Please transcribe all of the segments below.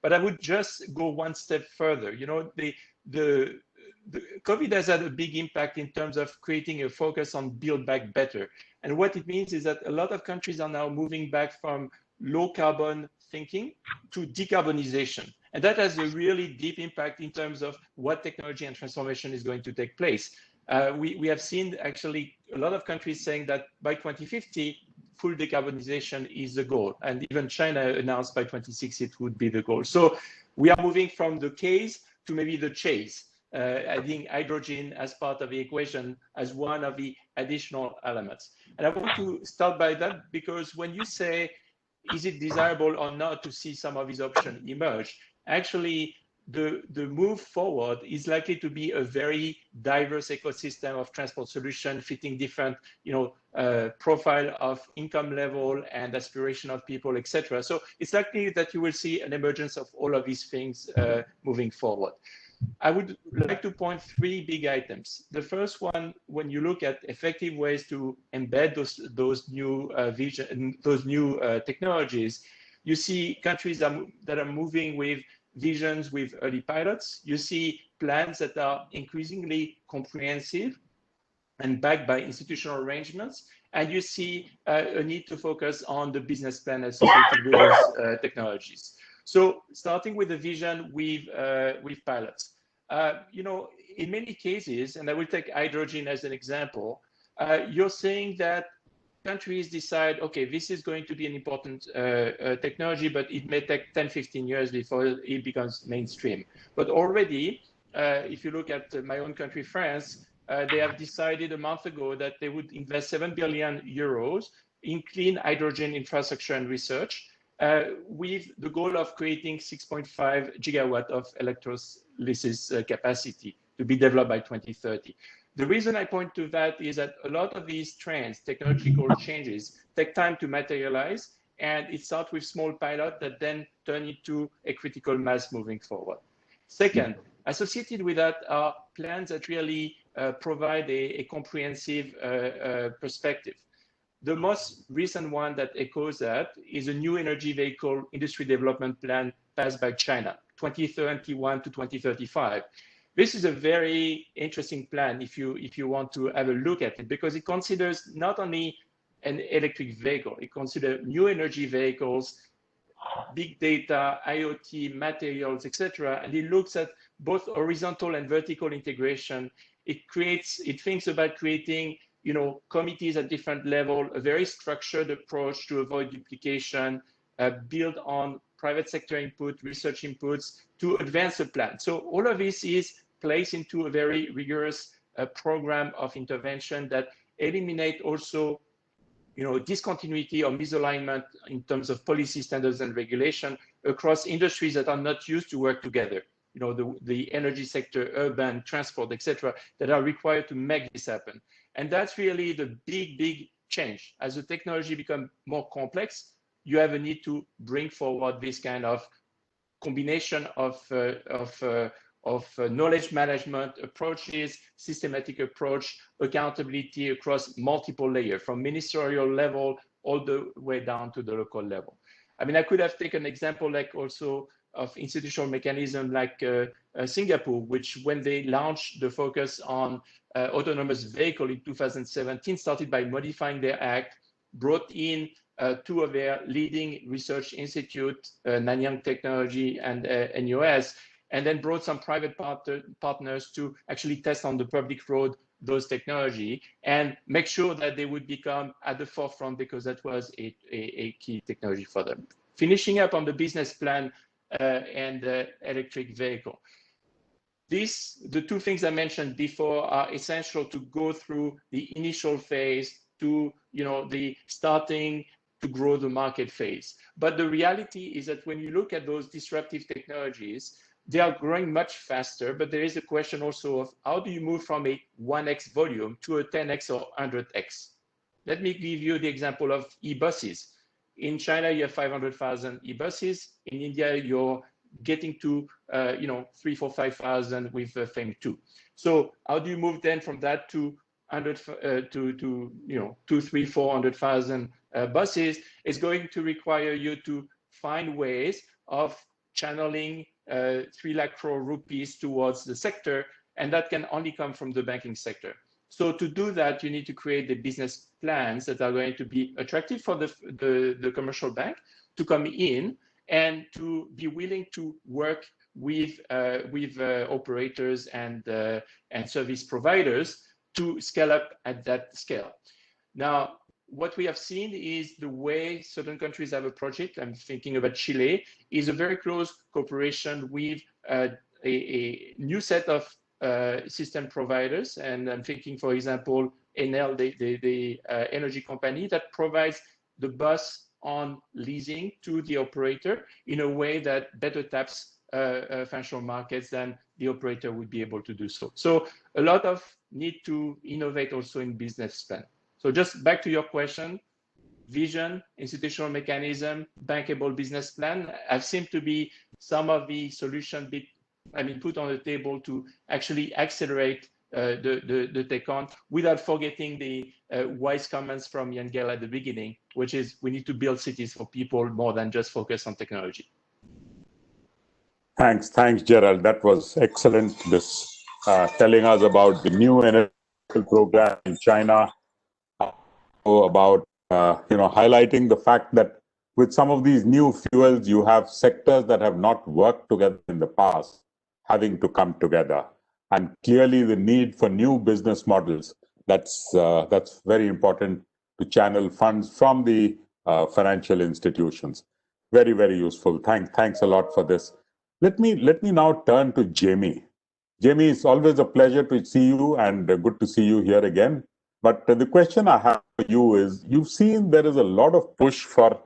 But I would just go one step further. You know, the COVID has had a big impact in terms of creating a focus on build back better. And what it means is that a lot of countries are now moving back from low carbon thinking to decarbonization. And that has a really deep impact in terms of what technology and transformation is going to take place. We have seen actually a lot of countries saying that by 2050, full decarbonization is the goal. And even China announced by 2060 it would be the goal. So we are moving from the case to maybe the chase. Adding hydrogen as part of the equation as one of the additional elements. And I want to start by that because when you say, is it desirable or not to see some of these options emerge? Actually, the move forward is likely to be a very diverse ecosystem of transport solutions fitting different, profile of income level and aspiration of people, etc. So it's likely that you will see an emergence of all of these things moving forward. I would like to point three big items. The first one, when you look at effective ways to embed those new technologies, you see countries that are moving with visions with early pilots. You see plans that are increasingly comprehensive and backed by institutional arrangements. And you see a need to focus on the business plan associated with those technologies. So starting with the vision with pilots. In many cases, and I will take hydrogen as an example, you're saying that countries decide, okay, this is going to be an important technology, but it may take 10, 15 years before it becomes mainstream. But already, if you look at my own country, France, they have decided a month ago that they would invest 7 billion euros in clean hydrogen infrastructure and research, with the goal of creating 6.5 gigawatt of electrolysis capacity to be developed by 2030. The reason I point to that is that a lot of these trends, technological changes, take time to materialize, and it starts with small pilots that then turn into a critical mass moving forward. Second, associated with that are plans that really provide a comprehensive perspective. The most recent one that echoes that is a new energy vehicle industry development plan passed by China, 2021 to 2035. This is a very interesting plan if you want to have a look at it, because it considers not only an electric vehicle, it considers new energy vehicles, big data, IoT, materials, etc. And it looks at both horizontal and vertical integration. It thinks about creating committees at different levels, a very structured approach to avoid duplication, build on private sector input, research inputs to advance the plan. So all of this is placed into a very rigorous program of intervention that eliminate also discontinuity or misalignment in terms of policy standards and regulation across industries that are not used to work together. The energy sector, urban, transport, etc., that are required to make this happen. And that's really the big change. As the technology becomes more complex, you have a need to bring forward this kind of combination of knowledge management approaches, systematic approach, accountability across multiple layers, from ministerial level all the way down to the local level. I mean, I could have taken an example like also of institutional mechanism like Singapore, which when they launched the focus on autonomous vehicle in 2017, started by modifying their act, brought in two of their leading research institutes, Nanyang Technology and NUS, and then brought some private partners to actually test on the public road those technology and make sure that they would become at the forefront, because that was a key technology for them. Finishing up on the business plan and the electric vehicle. The two things I mentioned before are essential to go through the initial phase to the starting to grow the market phase. But the reality is that when you look at those disruptive technologies, they are growing much faster, but there is a question also of how do you move from a 1x volume to a 10x or 100x? Let me give you the example of e-buses. In China, you have 500,000 e-buses. In India, you're getting to 3,000, 4,000, 5,000 with FAME 2. So how do you move then from that to 200,000, 400,000 buses? Is going to require you to find ways of channeling 3 lakh crore rupees towards the sector, and that can only come from the banking sector. So to do that, you need to create the business plans that are going to be attractive for the commercial bank to come in and to be willing to work with operators and service providers to scale up at that scale. Now, what we have seen is the way certain countries have a project, I'm thinking about Chile, is a very close cooperation with a new set of system providers. And I'm thinking, for example, Enel, the energy company that provides the bus on leasing to the operator in a way that better taps financial markets than the operator would be able to do so. So a lot of need to innovate also in business plan. So just back to your question, vision, institutional mechanism, bankable business plan have seemed to be some of the solutions put on the table to actually accelerate the take on without forgetting the wise comments from Jan Gehl at the beginning, which is we need to build cities for people more than just focus on technology. Thanks, Gerald. That was excellent. This telling us about the new energy program in China, about highlighting the fact that with some of these new fuels, you have sectors that have not worked together in the past having to come together, and clearly the need for new business models. That's very important to channel funds from the financial institutions. Very, very useful. Thanks a lot for this. Let me now turn to Jamie. Jamie, it's always a pleasure to see you and good to see you here again. But the question I have for you is, you've seen there is a lot of push for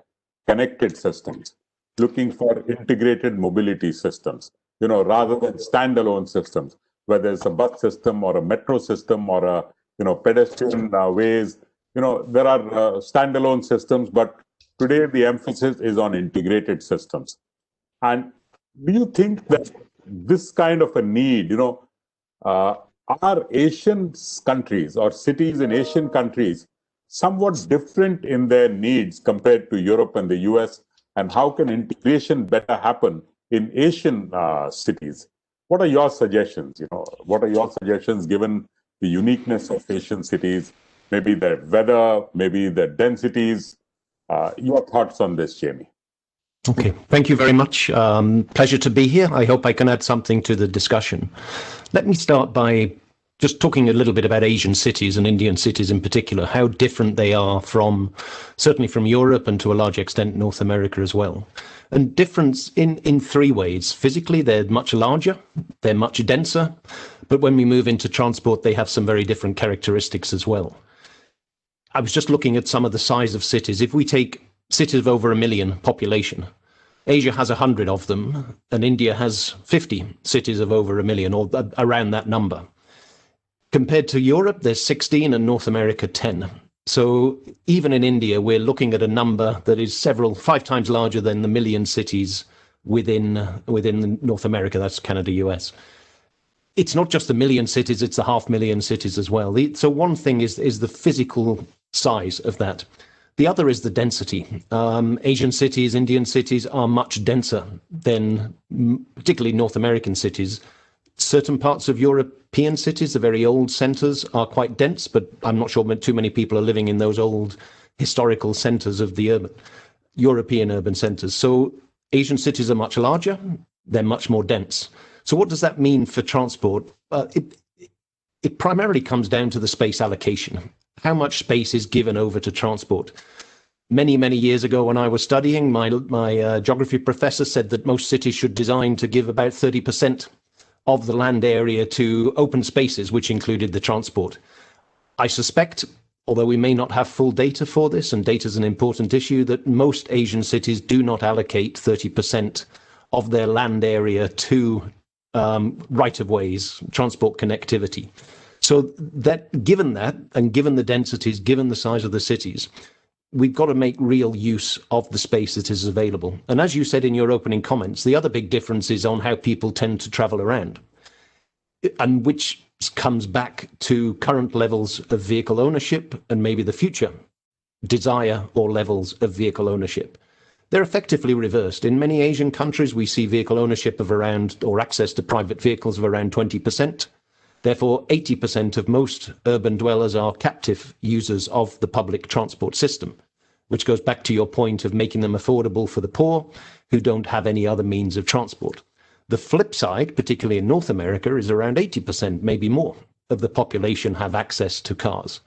connected systems, looking for integrated mobility systems, rather than standalone systems, whether it's a bus system or a metro system or a pedestrian ways. There are standalone systems, but today the emphasis is on integrated systems. And do you think that this kind of a need, are Asian countries or cities in Asian countries somewhat different in their needs compared to Europe and the US? And how can integration better happen in Asian cities? What are your suggestions? What are your suggestions given the uniqueness of Asian cities, maybe their weather, maybe their densities? Your thoughts on this, Jamie? Okay, thank you very much. Pleasure to be here. I hope I can add something to the discussion. Let me start by just talking a little bit about Asian cities and Indian cities in particular, how different they are certainly from Europe and to a large extent North America as well. And difference in 3 ways. Physically, they're much larger, they're much denser, but when we move into transport, they have some very different characteristics as well. I was just looking at some of the size of cities. If we take cities of over 1 million population, Asia has 100 of them, and India has 50 cities of over 1 million, or around that number. Compared to Europe, there's 16, and North America 10. So even in India, we're looking at a number that is 5 times larger than the 1 million cities within North America. That's Canada, US. It's not just the 1 million cities; it's the 500,000 cities as well. So one thing is the physical size of that. The other is the density. Asian cities, Indian cities are much denser than particularly North American cities. Certain parts of European cities, the very old centres, are quite dense, but I'm not sure too many people are living in those old historical centres of the European urban centres. So Asian cities are much larger, they're much more dense. So what does that mean for transport? It primarily comes down to the space allocation. How much space is given over to transport? Many, many years ago when I was studying, my geography professor said that most cities should design to give about 30% of the land area to open spaces, which included the transport. I suspect, although we may not have full data for this, and data is an important issue, that most Asian cities do not allocate 30% of their land area to right-of-ways, transport connectivity. So that, given that, and given the densities, given the size of the cities, we've got to make real use of the space that is available. And as you said in your opening comments, the other big difference is on how people tend to travel around, and which comes back to current levels of vehicle ownership and maybe the future desire or levels of vehicle ownership. they're effectively reversed. In many Asian countries, we see vehicle ownership of around, or access to private vehicles of around 20%. Therefore, 80% of most urban dwellers are captive users of the public transport system, which goes back to your point of making them affordable for the poor who don't have any other means of transport. The flip side, particularly in North America, is around 80%, maybe more, of the population have access to cars.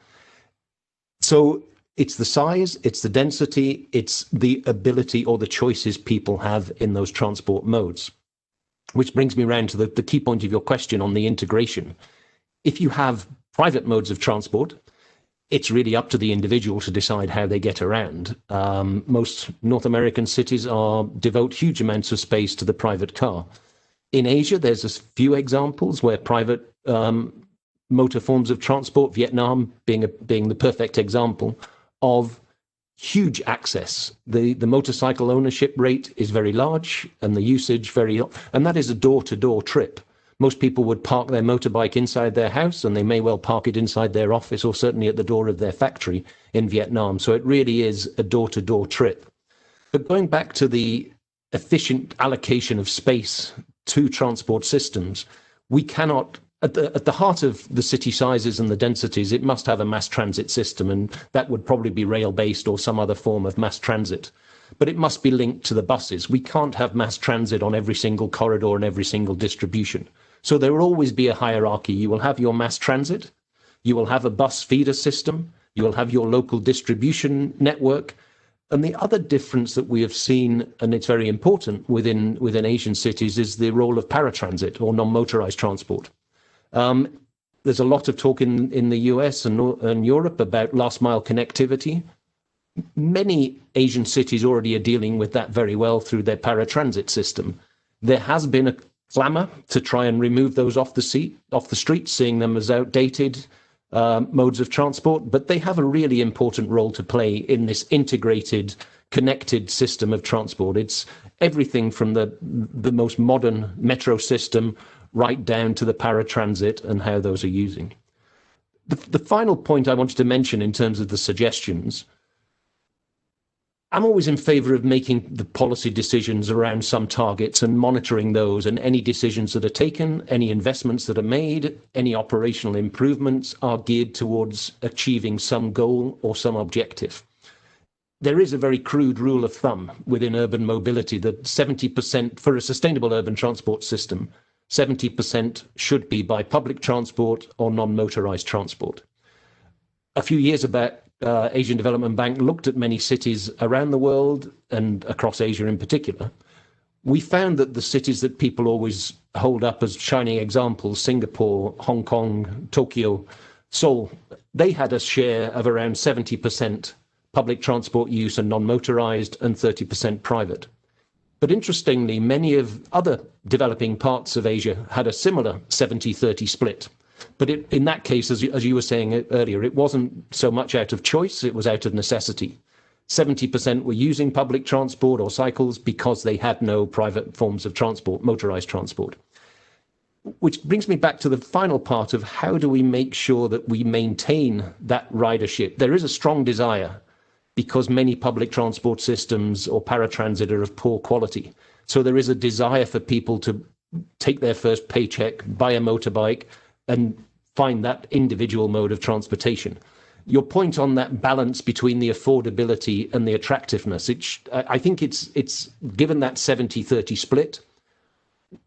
So it's the size, it's the density, it's the ability or the choices people have in those transport modes. Which brings me around to the key point of your question on the integration. If you have private modes of transport, it's really up to the individual to decide how they get around. Most North American cities devote huge amounts of space to the private car. In Asia, there's a few examples where private motor forms of transport, Vietnam being the perfect example, of huge access. The motorcycle ownership rate is very large and the usage and that is a door-to-door trip. Most people would park their motorbike inside their house and they may well park it inside their office or certainly at the door of their factory in Vietnam. So it really is a door-to-door trip. But going back to the efficient allocation of space to transport systems, we cannot, at the heart of the city sizes and the densities, it must have a mass transit system, and that would probably be rail-based or some other form of mass transit. But it must be linked to the buses. We can't have mass transit on every single corridor and every single distribution. So there will always be a hierarchy. You will have your mass transit, you will have a bus feeder system, you will have your local distribution network. And the other difference that we have seen, and it's very important within Asian cities, is the role of paratransit or non-motorized transport. There's a lot of talk in the US and Europe about last mile connectivity. Many Asian cities already are dealing with that very well through their paratransit system. There has been a clamor to try and remove those off the street, seeing them as outdated modes of transport, but they have a really important role to play in this integrated, connected system of transport. It's everything from the most modern metro system right down to the paratransit and how those are using. The final point I wanted to mention in terms of the suggestions, I'm always in favor of making the policy decisions around some targets and monitoring those, and any decisions that are taken, any investments that are made, any operational improvements are geared towards achieving some goal or some objective. There is a very crude rule of thumb within urban mobility that 70% for a sustainable urban transport system, 70% should be by public transport or non-motorized transport. A few years back, Asian Development Bank looked at many cities around the world and across Asia in particular. We found that the cities that people always hold up as shining examples, Singapore, Hong Kong, Tokyo, Seoul, they had a share of around 70% public transport use and non-motorized and 30% private. But interestingly, many of other developing parts of Asia had a similar 70-30 split. But in that case, as you were saying earlier, it wasn't so much out of choice, it was out of necessity. 70% were using public transport or cycles because they had no private forms of transport, motorized transport. Which brings me back to the final part of how do we make sure that we maintain that ridership? There is a strong desire because many public transport systems or paratransit are of poor quality. So there is a desire for people to take their first paycheck, buy a motorbike, and find that individual mode of transportation. Your point on that balance between the affordability and the attractiveness, I think it's given that 70-30 split,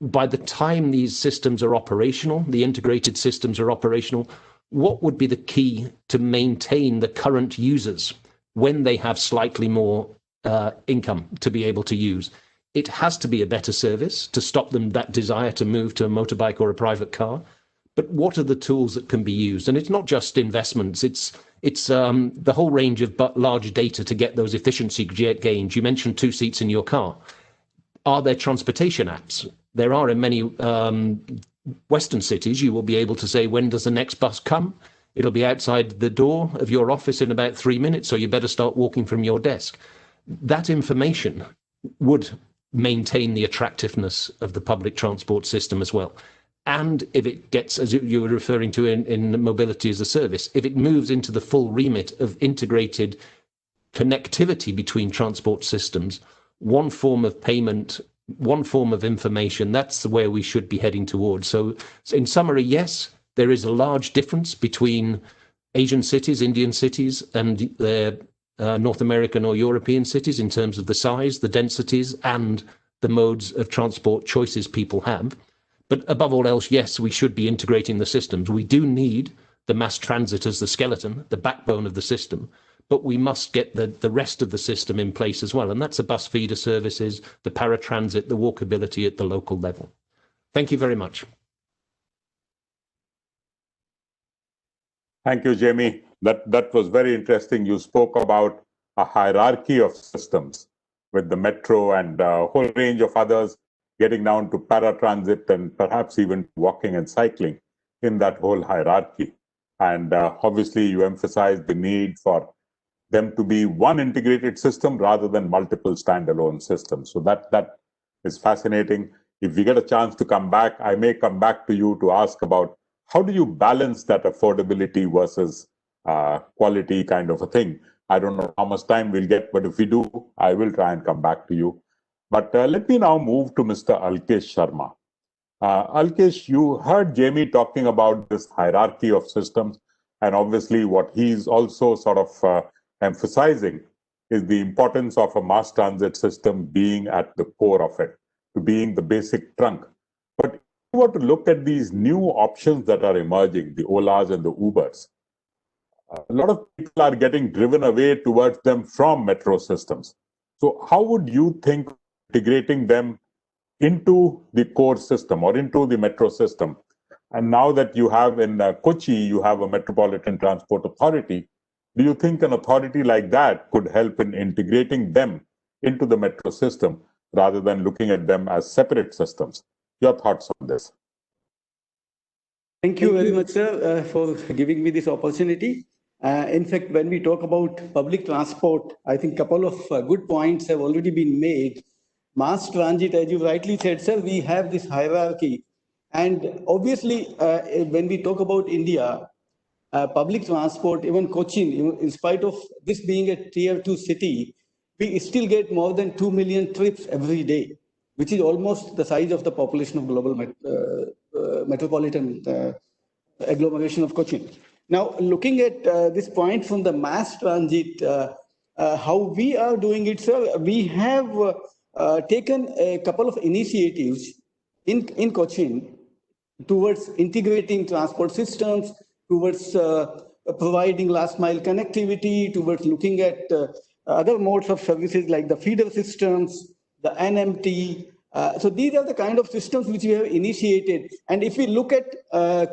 by the time these systems are operational, the integrated systems are operational, what would be the key to maintain the current users when they have slightly more income to be able to use? It has to be a better service to stop them that desire to move to a motorbike or a private car. But what are the tools that can be used? And it's not just investments. It's the whole range of large data to get those efficiency gains. You mentioned 2 seats in your car. Are there transportation apps? There are in many Western cities. You will be able to say, when does the next bus come? It'll be outside the door of your office in about 3 minutes, so you better start walking from your desk. That information would maintain the attractiveness of the public transport system as well. And if it gets, as you were referring to in mobility as a service, if it moves into the full remit of integrated connectivity between transport systems, one form of payment, one form of information. That's where we should be heading towards. So in summary, yes, there is a large difference between Asian cities, Indian cities, and their North American or European cities in terms of the size, the densities, and the modes of transport choices people have. But above all else, yes, we should be integrating the systems. We do need the mass transit as the skeleton, the backbone of the system, but we must get the rest of the system in place as well. And that's the bus feeder services, the paratransit, the walkability at the local level. Thank you very much. Thank you, Jamie. That was very interesting. You spoke about a hierarchy of systems with the metro and a whole range of others, getting down to paratransit and perhaps even walking and cycling in that whole hierarchy. And obviously, you emphasized the need for them to be one integrated system rather than multiple standalone systems. So that is fascinating. If we get a chance to come back, I may come back to you to ask about how do you balance that affordability versus quality kind of a thing. I don't know how much time we'll get, but if we do, I will try and come back to you. But let me now move to Mr. Alkesh Sharma. Alkesh, you heard Jamie talking about this hierarchy of systems, and obviously what he's also sort of emphasizing is the importance of a mass transit system being at the core of it, to being the basic trunk. But if you were to look at these new options that are emerging, the Olas and the Ubers, a lot of people are getting driven away towards them from metro systems. So how would you think integrating them into the core system or into the metro system? And now that you have in Kochi, you have a Metropolitan Transport Authority, do you think an authority like that could help in integrating them into the metro system rather than looking at them as separate systems? Your thoughts on this? Thank you very much, sir, for giving me this opportunity. In fact, when we talk about public transport, I think a couple of good points have already been made. Mass transit, as you rightly said, sir, we have this hierarchy. And obviously, when we talk about India, public transport, even Cochin, in spite of this being a tier 2 city, we still get more than 2 million trips every day, which is almost the size of the population of global metropolitan agglomeration of Cochin. Now, looking at this point from the mass transit, how we are doing it, sir, we have taken a couple of initiatives in Cochin towards integrating transport systems, towards providing last mile connectivity, towards looking at other modes of services like the feeder systems, the NMT. So these are the kind of systems which we have initiated. And if we look at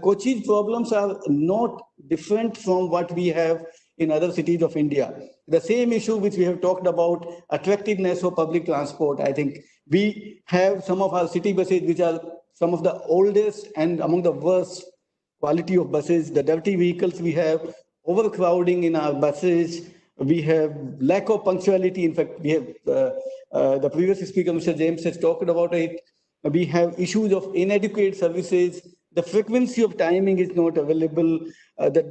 Kochi's problems are not different from what we have in other cities of India. The same issue which we have talked about, attractiveness of public transport. I think we have some of our city buses which are some of the oldest and among the worst quality of buses, the dirty vehicles we have, overcrowding in our buses, we have lack of punctuality. In fact, we have the previous speaker, Mr. James, has talked about it. We have issues of inadequate services. The frequency of timing is not available. That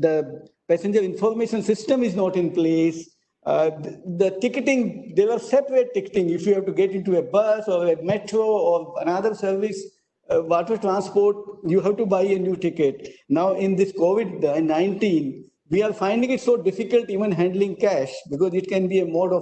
the passenger information system is not in place. The ticketing, there are separate ticketing. If you have to get into a bus or a metro or another service, water transport, you have to buy a new ticket. Now, in this COVID-19, we are finding it so difficult even handling cash because it can be a mode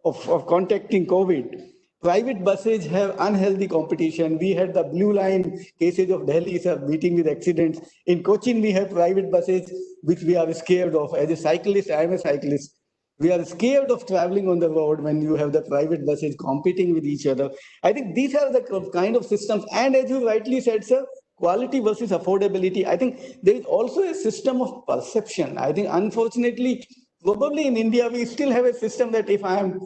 of contacting COVID. Private buses have unhealthy competition. We had the blue line cases of Delhi meeting with accidents. In Cochin, we have private buses which we are scared of. As a cyclist, I am a cyclist. We are scared of traveling on the road when you have the private buses competing with each other. I think these are the kind of systems. And as you rightly said, sir, quality versus affordability. I think there is also a system of perception. I think, unfortunately, probably in India, we still have a system that if I'm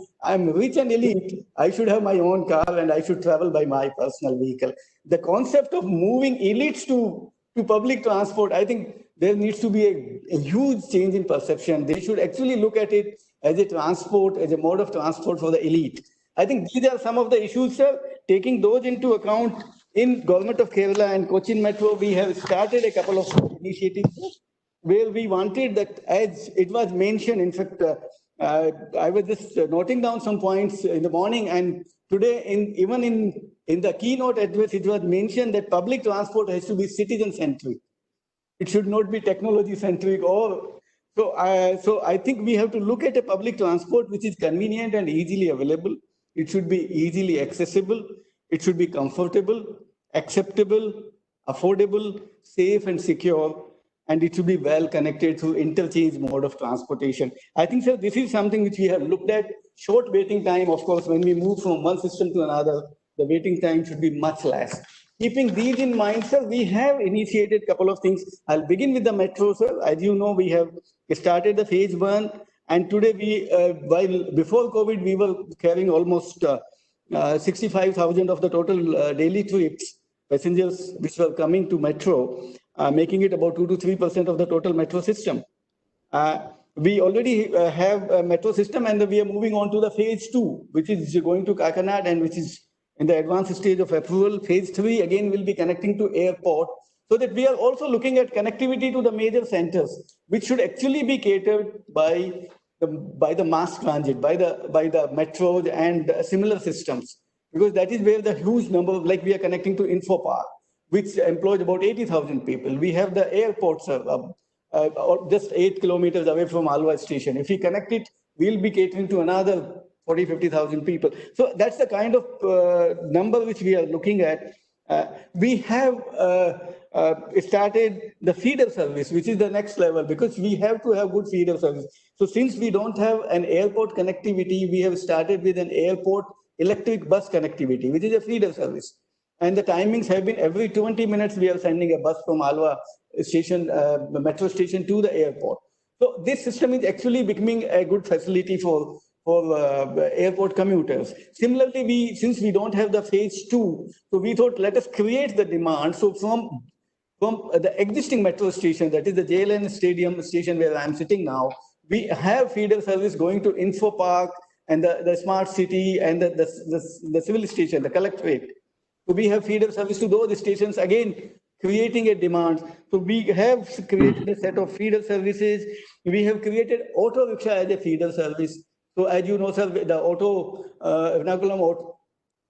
rich and elite, I should have my own car and I should travel by my personal vehicle. The concept of moving elites to public transport, I think there needs to be a huge change in perception. They should actually look at it as a transport, as a mode of transport for the elite. I think these are some of the issues, sir. Taking those into account, in Government of Kerala and Cochin Metro, we have started a couple of initiatives where we wanted that, as it was mentioned, in fact, I was just noting down some points in the morning, and today, even in the keynote address, it was mentioned that public transport has to be citizen-centric. It should not be technology-centric. So I think we have to look at a public transport which is convenient and easily available. It should be easily accessible. It should be comfortable, acceptable, affordable, safe, and secure. And it should be well connected through interchange mode of transportation. I think, sir, this is something which we have looked at. Short waiting time, of course, when we move from one system to another, the waiting time should be much less. Keeping these in mind, sir, we have initiated a couple of things. I'll begin with the metro, sir. As you know, we have started the phase 1. And today, while before COVID, we were carrying almost 65,000 of the total daily trips, passengers which were coming to metro, making it about 2 to 3% of the total metro system. We already have a metro system, and we are moving on to the phase 2, which is going to Kakinada and which is in the advanced stage of approval. Phase 3 again will be connecting to airport, so that we are also looking at connectivity to the major centers, which should actually be catered by the mass transit, by the metros and similar systems, because that is where the huge number, like we are connecting to Info Park, which employs about 80,000 people. We have the airports just 8 kilometers away from Alwa station. If we connect it, we'll be catering to another 40, 50,000 people. So that's the kind of number which we are looking at. We have started the feeder service, which is the next level, because we have to have good feeder service. So since we don't have an airport connectivity, we have started with an airport electric bus connectivity, which is a feeder service. And the timings have been every 20 minutes, we are sending a bus from Alwa station, the metro station, to the airport. So this system is actually becoming a good facility for airport commuters. Similarly, since we don't have the phase 2, so we thought, let us create the demand. So from the existing metro station, that is the JLN Stadium station where I'm sitting now, we have feeder service going to Info Park and the smart city and the civil station, the collectorate. So we have feeder service to those stations, again, creating a demand. So we have created a set of feeder services. We have created auto rickshaw as a feeder service. So as you know, sir, the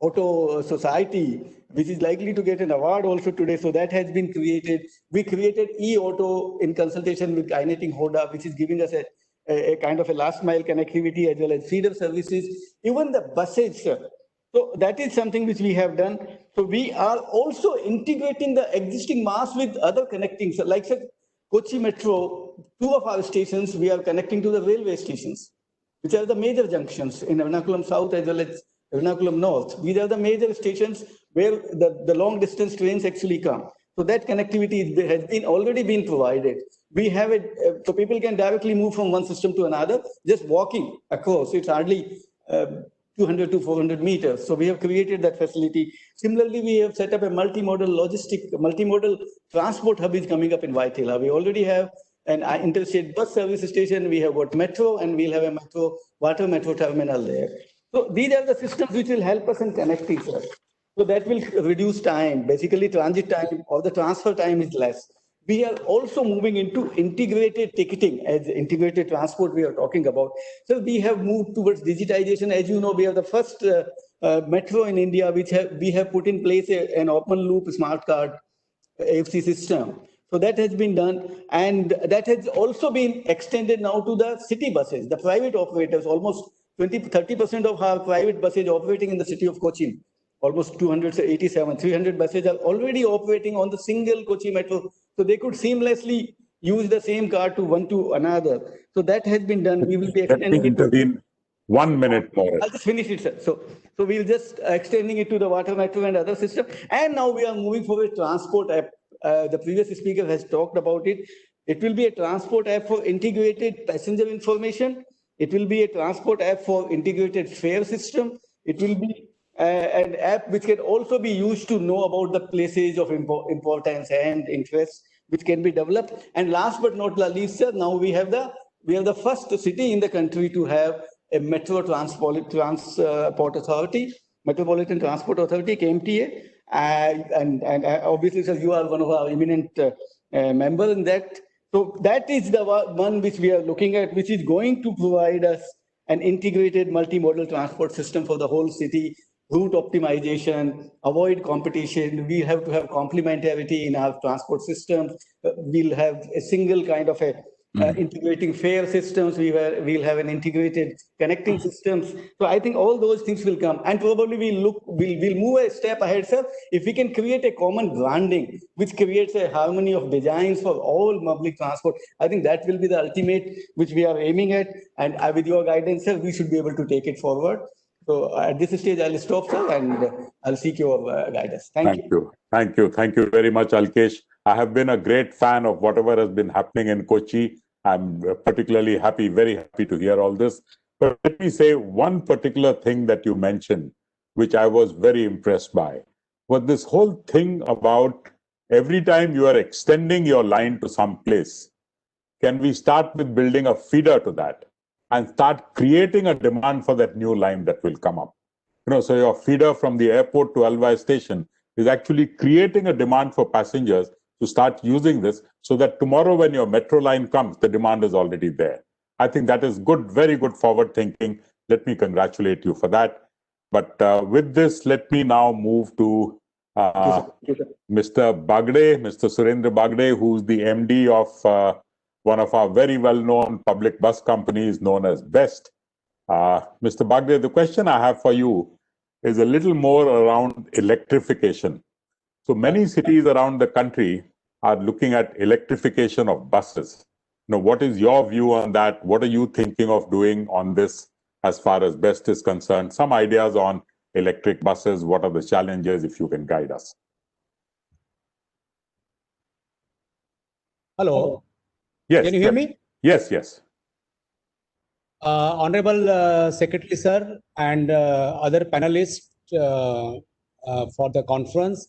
Auto Society, which is likely to get an award also today, so that has been created. We created e-auto in consultation with Kinetic Hoda, which is giving us a kind of a last mile connectivity as well as feeder services. Even the buses, sir. So that is something which we have done. So we are also integrating the existing mass with other connecting. So like said, Kochi Metro, 2 of our stations, we are connecting to the railway stations, which are the major junctions in Ernakulam South as well as Ernakulam North. These are the major stations where the long distance trains actually come. So that connectivity has already been provided. We have it, so people can directly move from one system to another, just walking across. It's hardly 200 to 400 meters. So we have created that facility. Similarly, we have set up a multimodal transport hub is coming up in Vaitila. We already have an interstate bus service station. We have got metro, and we'll have a water metro terminal there. So these are the systems which will help us in connecting, sir. So that will reduce time. Basically, transit time or the transfer time is less. We are also moving into integrated ticketing as integrated transport we are talking about. So we have moved towards digitization. As you know, we are the first metro in India which we have put in place an open loop smart card AFC system. So that has been done, and that has also been extended now to the city buses, the private operators. Almost 30% of our private buses operating in the city of Cochin. Almost 287, 300 buses are already operating on the single Kochi Metro. So they could seamlessly use the same card to one to another. So that has been done. We will be extending Let me intervene 1 minute more. I'll just finish it, sir. So we'll just extending it to the water metro and other system. And now we are moving for a transport app. The previous speaker has talked about it. It will be a transport app for integrated passenger information. It will be a transport app for integrated fare system. It will be an app which can also be used to know about the places of importance and interest, which can be developed. And last but not least, sir, now we have the first city in the country to have a Metro Transport Authority, Metropolitan Transport Authority, KMTA. And obviously, sir, you are one of our eminent members in that. So that is the one which we are looking at, which is going to provide us an integrated multimodal transport system for the whole city, route optimization, avoid competition. We have to have complementarity in our transport systems. We'll have a single kind of a integrating fare systems. We'll have an integrated connecting systems. So I think all those things will come, and probably we'll move a step ahead, sir. If we can create a common branding, which creates a harmony of designs for all public transport, I think that will be the ultimate which we are aiming at. And with your guidance, sir, we should be able to take it forward. So at this stage, I'll stop, sir, and I'll seek your guidance. Thank you. Thank you very much, Alkesh. I have been a great fan of whatever has been happening in Kochi. I'm particularly happy, very happy to hear all this. But let me say one particular thing that you mentioned, which I was very impressed by, was this whole thing about every time you are extending your line to some place, can we start with building a feeder to that and start creating a demand for that new line that will come up? So your feeder from the airport to Alvai station is actually creating a demand for passengers to start using this, so that tomorrow when your metro line comes, the demand is already there. I think that is good, very good forward thinking. Let me congratulate you for that. But with this, let me now move to Mr. Bagde, Mr. Surendra Bagde, who's the MD of one of our very well-known public bus companies known as BEST. Mr. Bagde, the question I have for you is a little more around electrification. So many cities around the country are looking at electrification of buses. What is your view on that? What are you thinking of doing on this as far as BEST is concerned? Some ideas on electric buses. What are the challenges, if you can guide us? Hello. Yes. Can you hear me? Yes. Honorable Secretary Sir and other panelists for the conference.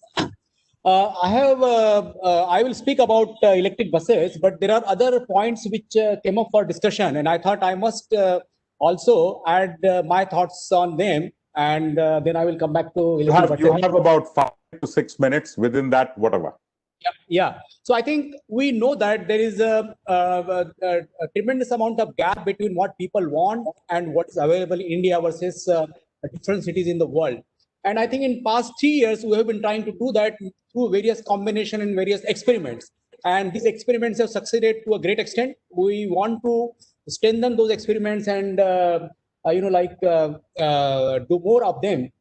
I will speak about electric buses, but there are other points which came up for discussion, and I thought I must also add my thoughts on them, and then I will come back to electric buses. You have about 5 to 6 minutes. Within that, whatever. Yeah. So I think we know that there is a tremendous amount of gap between what people want and what is available in India versus different cities in the world. And I think in past 3 years, we have been trying to do that through various combination and various experiments. And these experiments have succeeded to a great extent. We want to strengthen those experiments and, do more of them.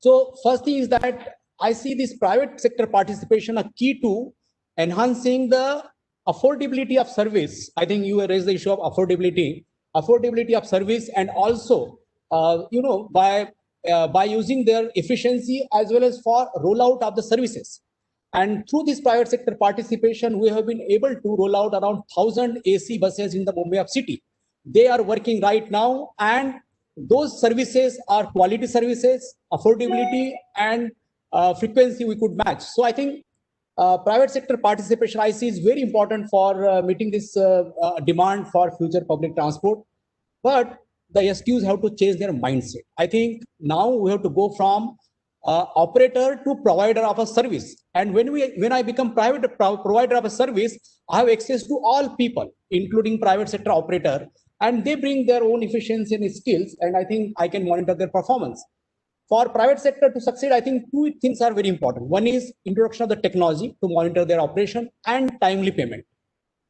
So first thing is that I see this private sector participation a key to enhancing the affordability of service. I think you raised the issue of affordability of service, and also, by using their efficiency as well as for rollout of the services. And through this private sector participation, we have been able to roll out around 1,000 AC buses in the Mumbai city. They are working right now, and those services are quality services, affordability, and frequency we could match. So I think private sector participation I see is very important for meeting this demand for future public transport. But the STUs have to change their mindset. I think now we have to go from operator to provider of a service. And when I become private provider of a service, I have access to all people, including private sector operator, and they bring their own efficiency and skills, and I think I can monitor their performance. For private sector to succeed, I think two things are very important. One is introduction of the technology to monitor their operation and timely payment.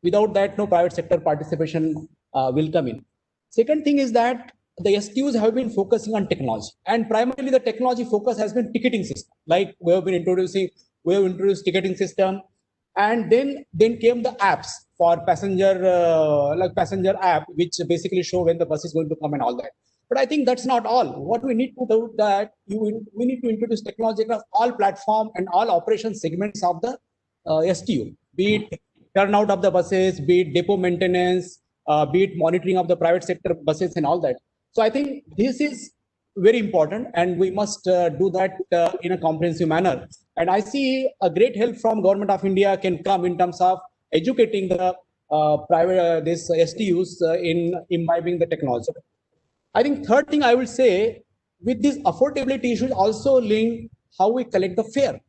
Without that, no private sector participation will come in. Second thing is that the STUs have been focusing on technology, and primarily the technology focus has been ticketing system. Like we have introduced ticketing system, and then came the apps for passenger, like passenger app, which basically show when the bus is going to come and all that. But I think that's not all. What we need to do that we need to introduce technology across all platform and all operation segments of the STU, be it turnout of the buses, be it depot maintenance, be it monitoring of the private sector buses and all that. So I think this is very important, and we must do that in a comprehensive manner. And I see a great help from Government of India can come in terms of educating the private this STUs in imbibing the technology. I think third thing I will say, with this affordability issues also link how we collect the fare.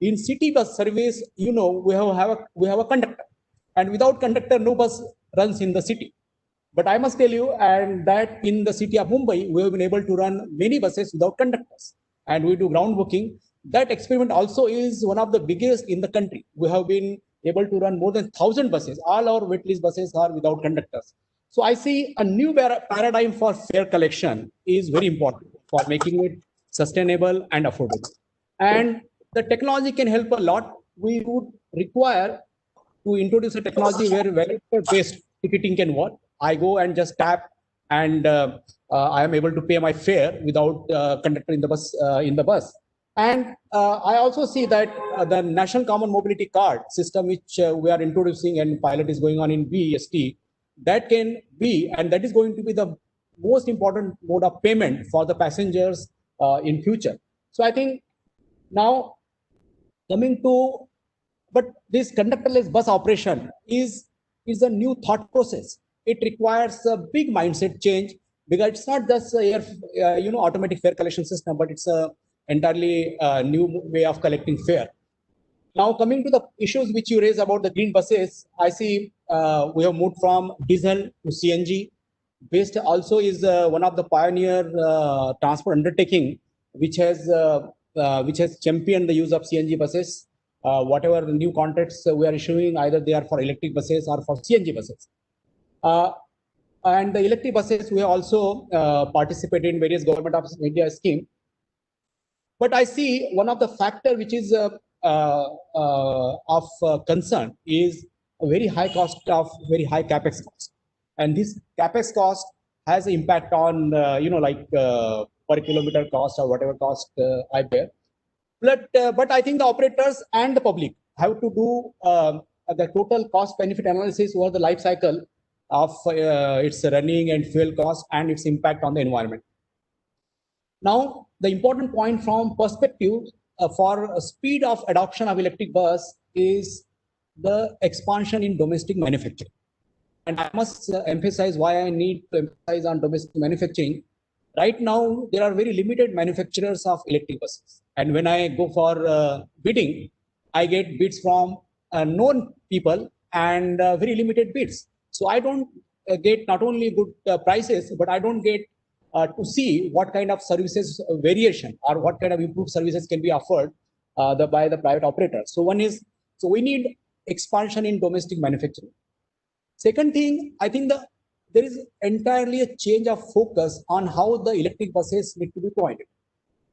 In city bus service, we have a conductor, and without conductor, no bus runs in the city. But I must tell you, and that in the city of Mumbai, we have been able to run many buses without conductors, and we do ground booking. That experiment also is one of the biggest in the country. We have been able to run more than 1,000 buses. All our waitlist buses are without conductors. So I see a new paradigm for fare collection is very important for making it sustainable and affordable. And the technology can help a lot. We would require to introduce a technology where validator-based ticketing can work. I go and just tap, and I am able to pay my fare without conductor in the bus. And I also see that the National Common Mobility Card system, which we are introducing and pilot is going on in BEST, that can be, and that is going to be the most important mode of payment for the passengers in future. So I think now coming to, but this conductorless bus operation is a new thought process. It requires a big mindset change, because it's not just a automatic fare collection system, but it's a entirely new way of collecting fare. Now, coming to the issues which you raised about the green buses, I see we have moved from diesel to CNG. BEST also is one of the pioneer transport undertaking which has championed the use of CNG buses. Whatever the new contracts we are issuing, either they are for electric buses or for CNG buses. And the electric buses, we also participated in various government of India scheme. But I see one of the factor which is of concern is a very high cost of very high capex cost, and this capex cost has an impact on per kilometer cost or whatever cost I bear. But I think the operators and the public have to do the total cost benefit analysis over the life cycle of its running and fuel cost and its impact on the environment. Now, the important point from perspective for speed of adoption of electric bus is the expansion in domestic manufacturing. And I must emphasize why I need to emphasize on domestic manufacturing. Right now, there are very limited manufacturers of electric buses. And when I go for bidding, I get bids from known people and very limited bids. So I don't get not only good prices, but I don't get to see what kind of services variation or what kind of improved services can be offered by the private operators. So we need expansion in domestic manufacturing. Second thing, I think there is entirely a change of focus on how the electric buses need to be provided.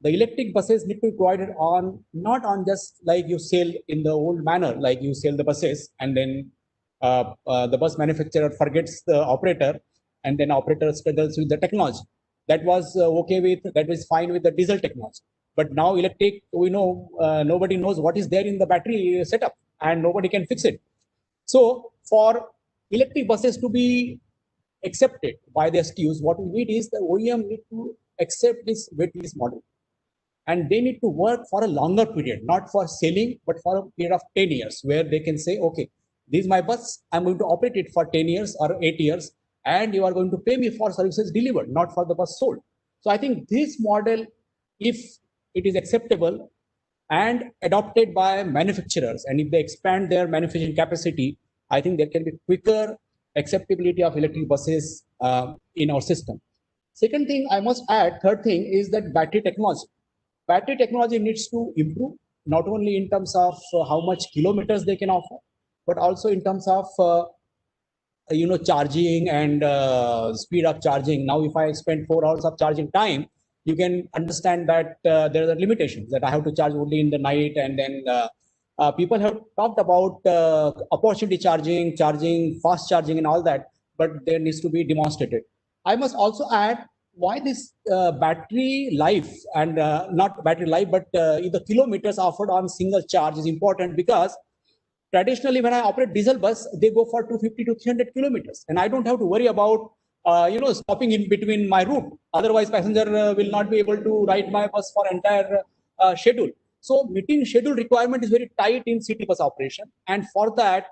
The electric buses need to be provided on not on just like you sell in the old manner, like you sell the buses and then the bus manufacturer forgets the operator and then operator struggles with the technology. That was that was fine with the diesel technology. But now electric, we know nobody knows what is there in the battery setup and nobody can fix it. So for electric buses to be accepted by the STUs, what we need is the OEM need to accept this waitlist model. And they need to work for a longer period, not for selling, but for a period of 10 years, where they can say, okay, this is my bus, I'm going to operate it for 10 years or 8 years, and you are going to pay me for services delivered, not for the bus sold. So I think this model, if it is acceptable and adopted by manufacturers, and if they expand their manufacturing capacity, I think there can be quicker acceptability of electric buses in our system. Second thing I must add, third thing is that battery technology. Battery technology needs to improve, not only in terms of how much kilometers they can offer, but also in terms of charging and speed of charging. Now, if I spend 4 hours of charging time, you can understand that there are limitations, that I have to charge only in the night. And then people have talked about opportunity charging, fast charging and all that, but there needs to be demonstrated. I must also add why this battery life and not battery life, but the kilometers offered on single charge is important, because traditionally when I operate diesel bus, they go for 250 to 300 kilometers, and I don't have to worry about stopping in between my route. Otherwise, passenger will not be able to ride my bus for entire schedule. So meeting schedule requirement is very tight in city bus operation, and for that,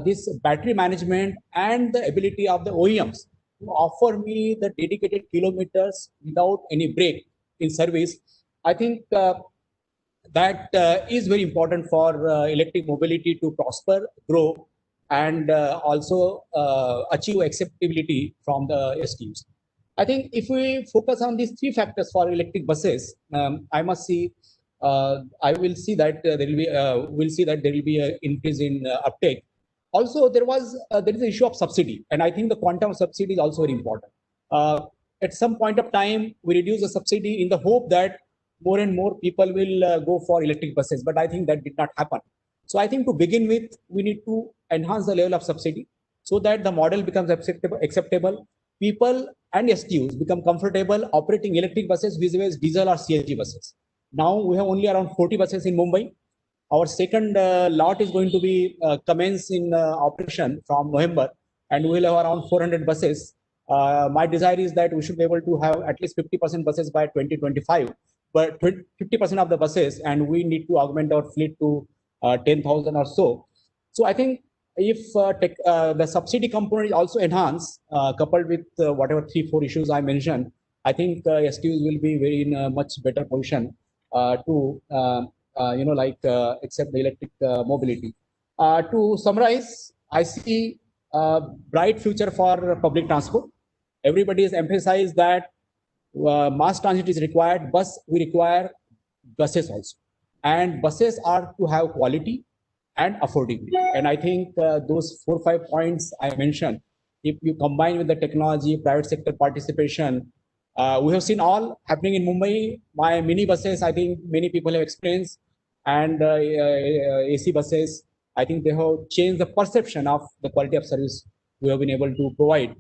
this battery management and the ability of the OEMs to offer me the dedicated kilometers without any break in service, I think that is very important for electric mobility to prosper, grow, and also achieve acceptability from the STUs. I think if we focus on these three factors for electric buses, I will see that there will be an increase in uptake. Also, there is the issue of subsidy, and I think the quantum of subsidy is also very important. At some point of time, we reduce the subsidy in the hope that more and more people will go for electric buses, but I think that did not happen. So I think to begin with, we need to enhance the level of subsidy so that the model becomes acceptable. People and STUs become comfortable operating electric buses vis-a-vis diesel or CNG buses. Now we have only around 40 buses in Mumbai. Our second lot is going to be commence in operation from November, and we will have around 400 buses. My desire is that we should be able to have at least 50% buses by 2025, but 50% of the buses, and we need to augment our fleet to 10,000 or so. So I think if the subsidy component is also enhanced, coupled with whatever 3-4 issues I mentioned, I think STUs will be very in a much better position to accept the electric mobility. To summarize, I see a bright future for public transport. Everybody has emphasized that mass transit is required, we require buses also. And buses are to have quality and affordability. And I think those 4 or 5 points I mentioned, if you combine with the technology, private sector participation, we have seen all happening in Mumbai. My mini buses, I think many people have experienced, and AC buses, I think they have changed the perception of the quality of service we have been able to provide.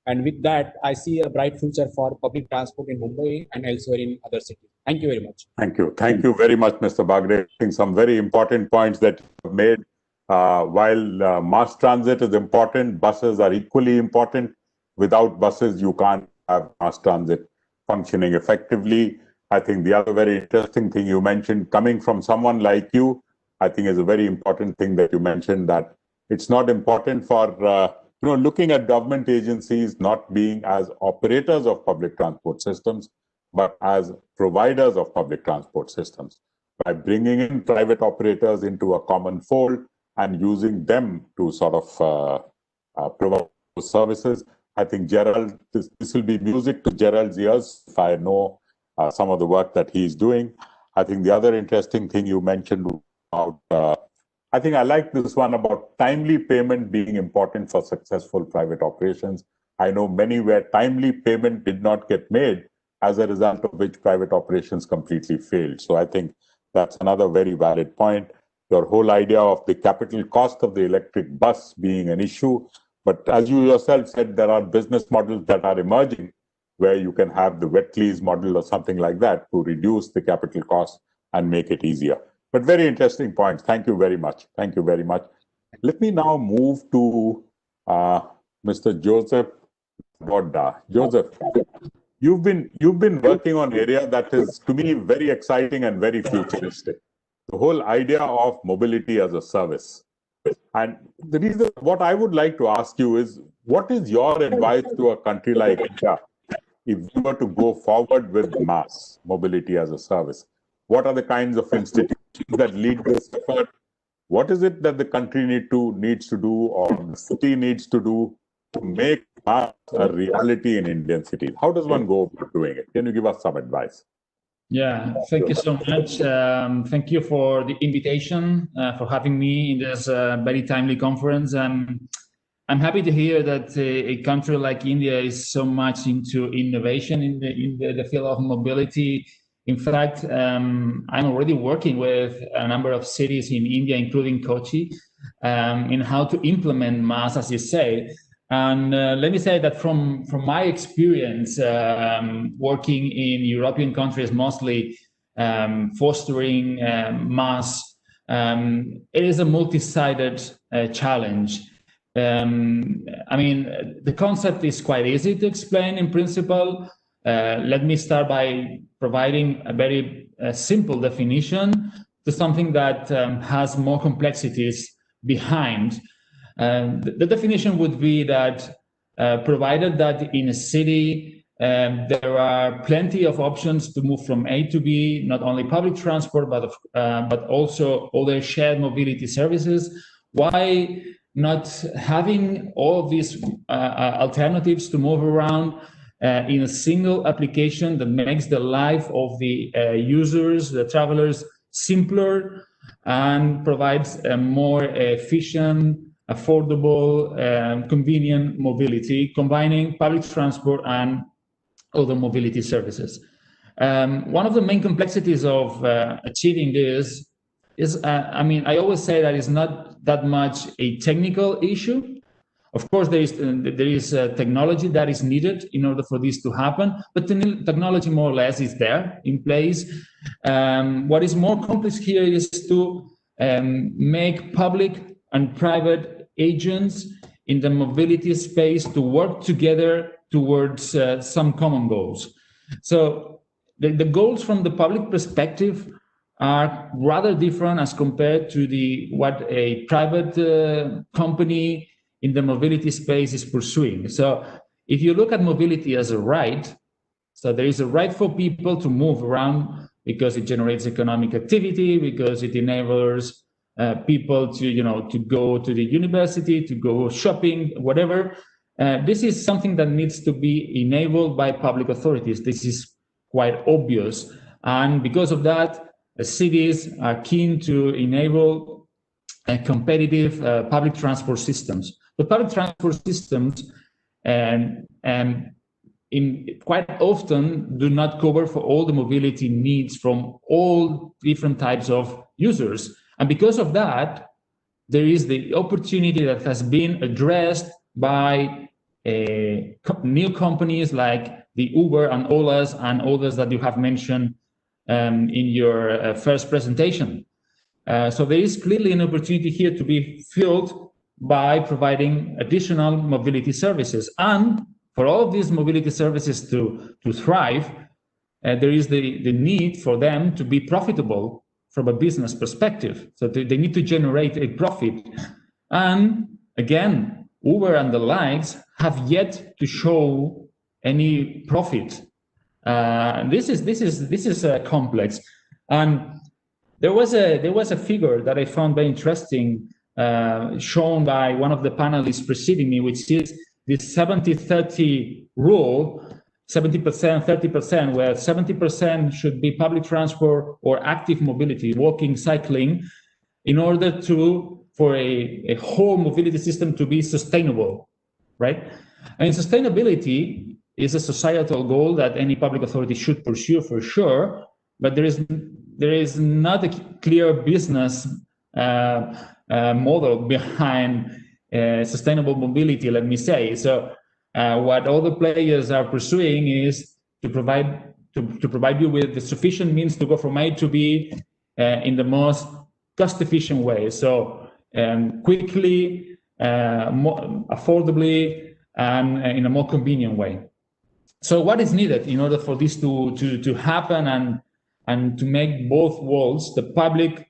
And with that, I see a bright future for public transport in Mumbai and elsewhere in other cities. Thank you very much. Thank you. Thank you very much, Mr. Bagre. I think some very important points that you have made. While mass transit is important, buses are equally important. Without buses, you can't have mass transit functioning effectively. I think the other very interesting thing you mentioned, coming from someone like you, I think is a very important thing that you mentioned, that it's not important for looking at government agencies not being as operators of public transport systems, but as providers of public transport systems. By bringing in private operators into a common fold and using them to sort of provide services, I think Gerald, this will be music to Gerald's ears if I know some of the work that he's doing. I think the other interesting thing you mentioned about I think I like this one about timely payment being important for successful private operations. I know many where timely payment did not get made, as a result of which private operations completely failed. So I think that's another very valid point. Your whole idea of the capital cost of the electric bus being an issue. But as you yourself said, there are business models that are emerging where you can have the wet lease model or something like that to reduce the capital cost and make it easier. But very interesting points. Thank you very much. Thank you very much. Let me now move to Mr. Joseph Bodda. Joseph, you've been working on an area that is, to me, very exciting and very futuristic. The whole idea of mobility as a service. And the reason, what I would like to ask you is, what is your advice to a country like India if you were to go forward with mass mobility as a service? What are the kinds of institutions that lead this effort? What is it that the country needs to do, or the city needs to do to make mass a reality in Indian cities? How does one go about doing it? Can you give us some advice? Yeah, thank you so much. Thank you for the invitation, for having me in this very timely conference. I'm happy to hear that a country like India is so much into innovation in the field of mobility. In fact, I'm already working with a number of cities in India, including Kochi, in how to implement mass, as you say. And let me say that from my experience working in European countries, mostly fostering mass, it is a multi-sided challenge. I mean, the concept is quite easy to explain in principle. Let me start by providing a very simple definition to something that has more complexities behind. The definition would be that provided that in a city there are plenty of options to move from A to B, not only public transport, but also other shared mobility services, why not having all these alternatives to move around in a single application that makes the life of the users, the travelers, simpler and provides a more efficient, affordable, convenient mobility, combining public transport and other mobility services. One of the main complexities of achieving this is, I always say that it's not that much a technical issue. Of course, there is technology that is needed in order for this to happen, but the technology more or less is there in place. What is more complex here is to make public and private agents in the mobility space to work together towards some common goals. So the goals from the public perspective are rather different as compared to what a private company in the mobility space is pursuing. So if you look at mobility as a right, so there is a right for people to move around because it generates economic activity, because it enables people to go to the university, to go shopping, whatever. This is something that needs to be enabled by public authorities. This is quite obvious. And because of that, the cities are keen to enable competitive public transport systems. But public transport systems quite often do not cover for all the mobility needs from all different types of users. And because of that, there is the opportunity that has been addressed by new companies like the Uber and Olas and others that you have mentioned in your first presentation. So there is clearly an opportunity here to be filled by providing additional mobility services. And for all of these mobility services to thrive, there is the need for them to be profitable from a business perspective. So they need to generate a profit. And again, Uber and the likes have yet to show any profit. This is complex. And there was a figure that I found very interesting, shown by one of the panelists preceding me, which is this 70-30 rule, 70%, 30%, where 70% should be public transport or active mobility, walking, cycling, in order for a whole mobility system to be sustainable, right? And sustainability is a societal goal that any public authority should pursue for sure, but there is not a clear business model behind sustainable mobility, let me say. So what all the players are pursuing is to provide you with the sufficient means to go from A to B in the most cost-efficient way. So quickly, more affordably, and in a more convenient way. So what is needed in order for this to happen and to make both worlds, the public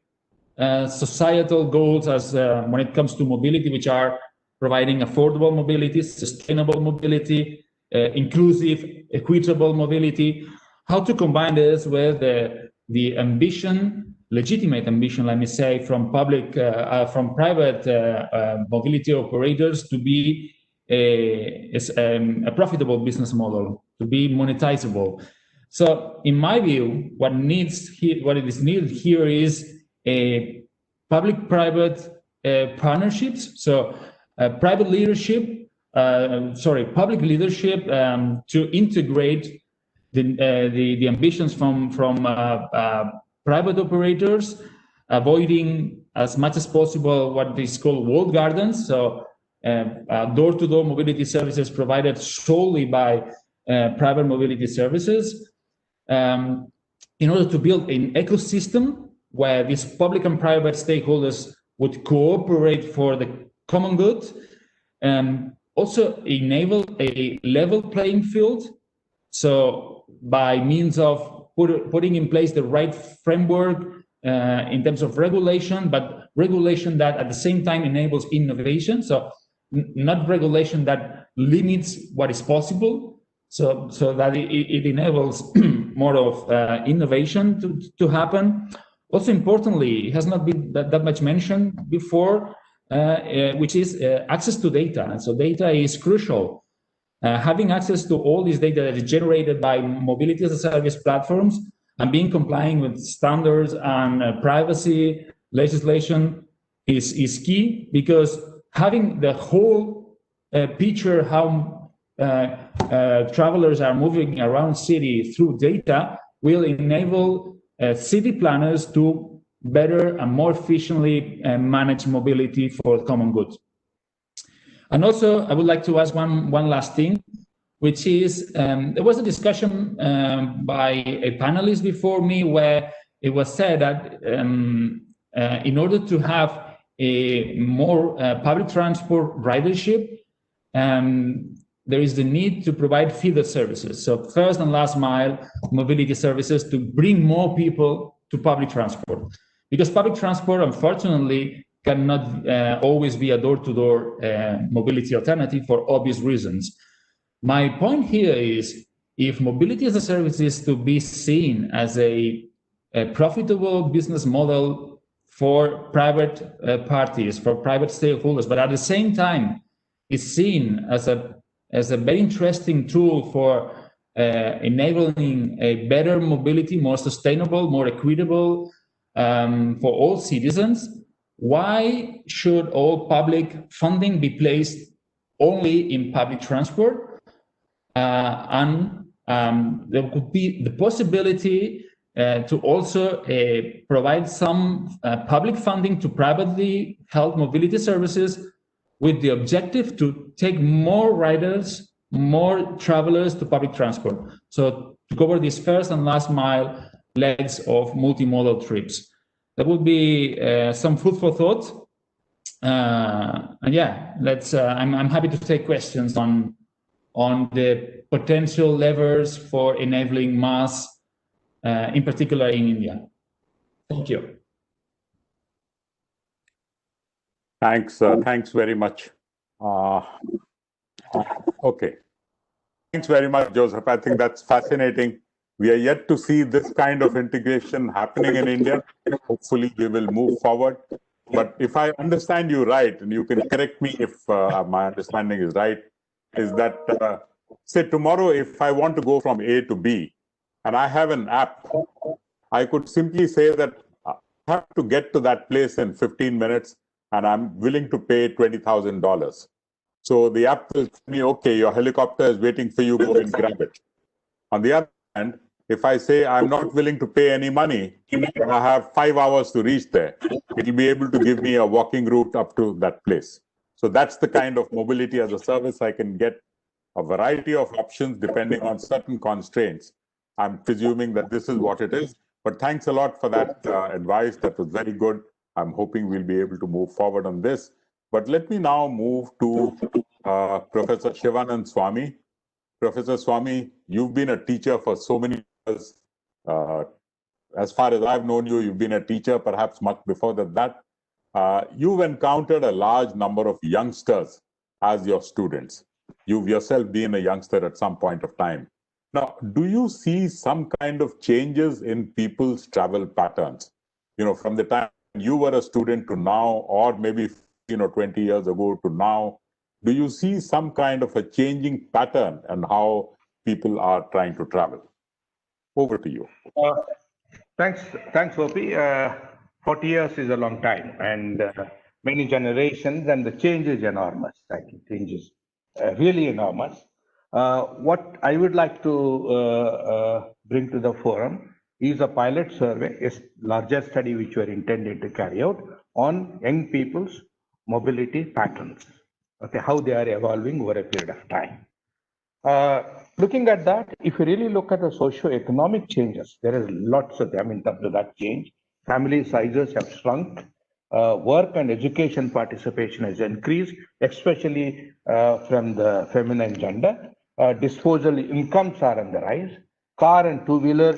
societal goals as when it comes to mobility, which are providing affordable mobility, sustainable mobility, inclusive, equitable mobility, how to combine this with the ambition, legitimate ambition, let me say, from private mobility operators to be a profitable business model, to be monetizable. So in my view, what is needed here is a public-private partnerships. So public leadership to integrate the ambitions from private operators, avoiding as much as possible what is called walled gardens. So door-to-door mobility services provided solely by private mobility services, in order to build an ecosystem where these public and private stakeholders would cooperate for the common good, also enable a level playing field. So by means of putting in place the right framework in terms of regulation, but regulation that at the same time enables innovation. So not regulation that limits what is possible, so that it enables more of innovation to happen. Also importantly, it has not been that much mentioned before, which is access to data. And so data is crucial. Having access to all this data that is generated by mobility as a service platforms and being compliant with standards and privacy legislation is key, because having the whole picture how travelers are moving around city through data will enable city planners to better and more efficiently manage mobility for common good. And also, I would like to ask one last thing, which is there was a discussion by a panelist before me where it was said that in order to have a more public transport ridership, there is the need to provide feeder services. So first and last mile mobility services to bring more people to public transport. Because public transport, unfortunately, cannot always be a door-to-door mobility alternative for obvious reasons. My point here is, if mobility as a service is to be seen as a profitable business model for private parties, for private stakeholders, but at the same time is seen as a very interesting tool for enabling a better mobility, more sustainable, more equitable for all citizens, why should all public funding be placed only in public transport? And there could be the possibility to also provide some public funding to privately held mobility services with the objective to take more riders, more travelers to public transport. So to cover these first and last mile legs of multimodal trips. That would be some food for thought. And yeah, let's. I'm happy to take questions on the potential levers for enabling mass, in particular in India. Thank you. Thanks. Thanks very much. Okay. Thanks very much, Joseph. I think that's fascinating. We are yet to see this kind of integration happening in India. Hopefully, we will move forward. But if I understand you right, and you can correct me if my understanding is right, is that, say tomorrow, if I want to go from A to B, and I have an app, I could simply say that I have to get to that place in 15 minutes, and I'm willing to pay $20,000. So the app will tell me, okay, your helicopter is waiting for you, go and grab it. On the other hand, if I say I'm not willing to pay any money, and I have 5 hours to reach there, it will be able to give me a walking route up to that place. So that's the kind of mobility as a service. I can get a variety of options depending on certain constraints. I'm presuming that this is what it is. But thanks a lot for that advice. That was very good. I'm hoping we'll be able to move forward on this. But let me now move to Professor Shivanand Swamy. Professor Swamy, you've been a teacher for so many years. As far as I've known you, you've been a teacher perhaps much before that. You've encountered a large number of youngsters as your students. You've yourself been a youngster at some point of time. Now, do you see some kind of changes in people's travel patterns? You know, from the time you were a student to now, or maybe 20 years ago to now, do you see some kind of a changing pattern and how people are trying to travel? Over to you. Thanks, Gopi. 40 years is a long time, and many generations, and the change is enormous. I think change is really enormous. What I would like to bring to the forum is a pilot survey, a larger study which we are intended to carry out on young people's mobility patterns. Okay, how they are evolving over a period of time. Looking at that, if you really look at the socio-economic changes, there is lots of them in terms of that change. Family sizes have shrunk. Work and education participation has increased, especially from the feminine gender. Disposable incomes are on the rise. Car and two-wheeler,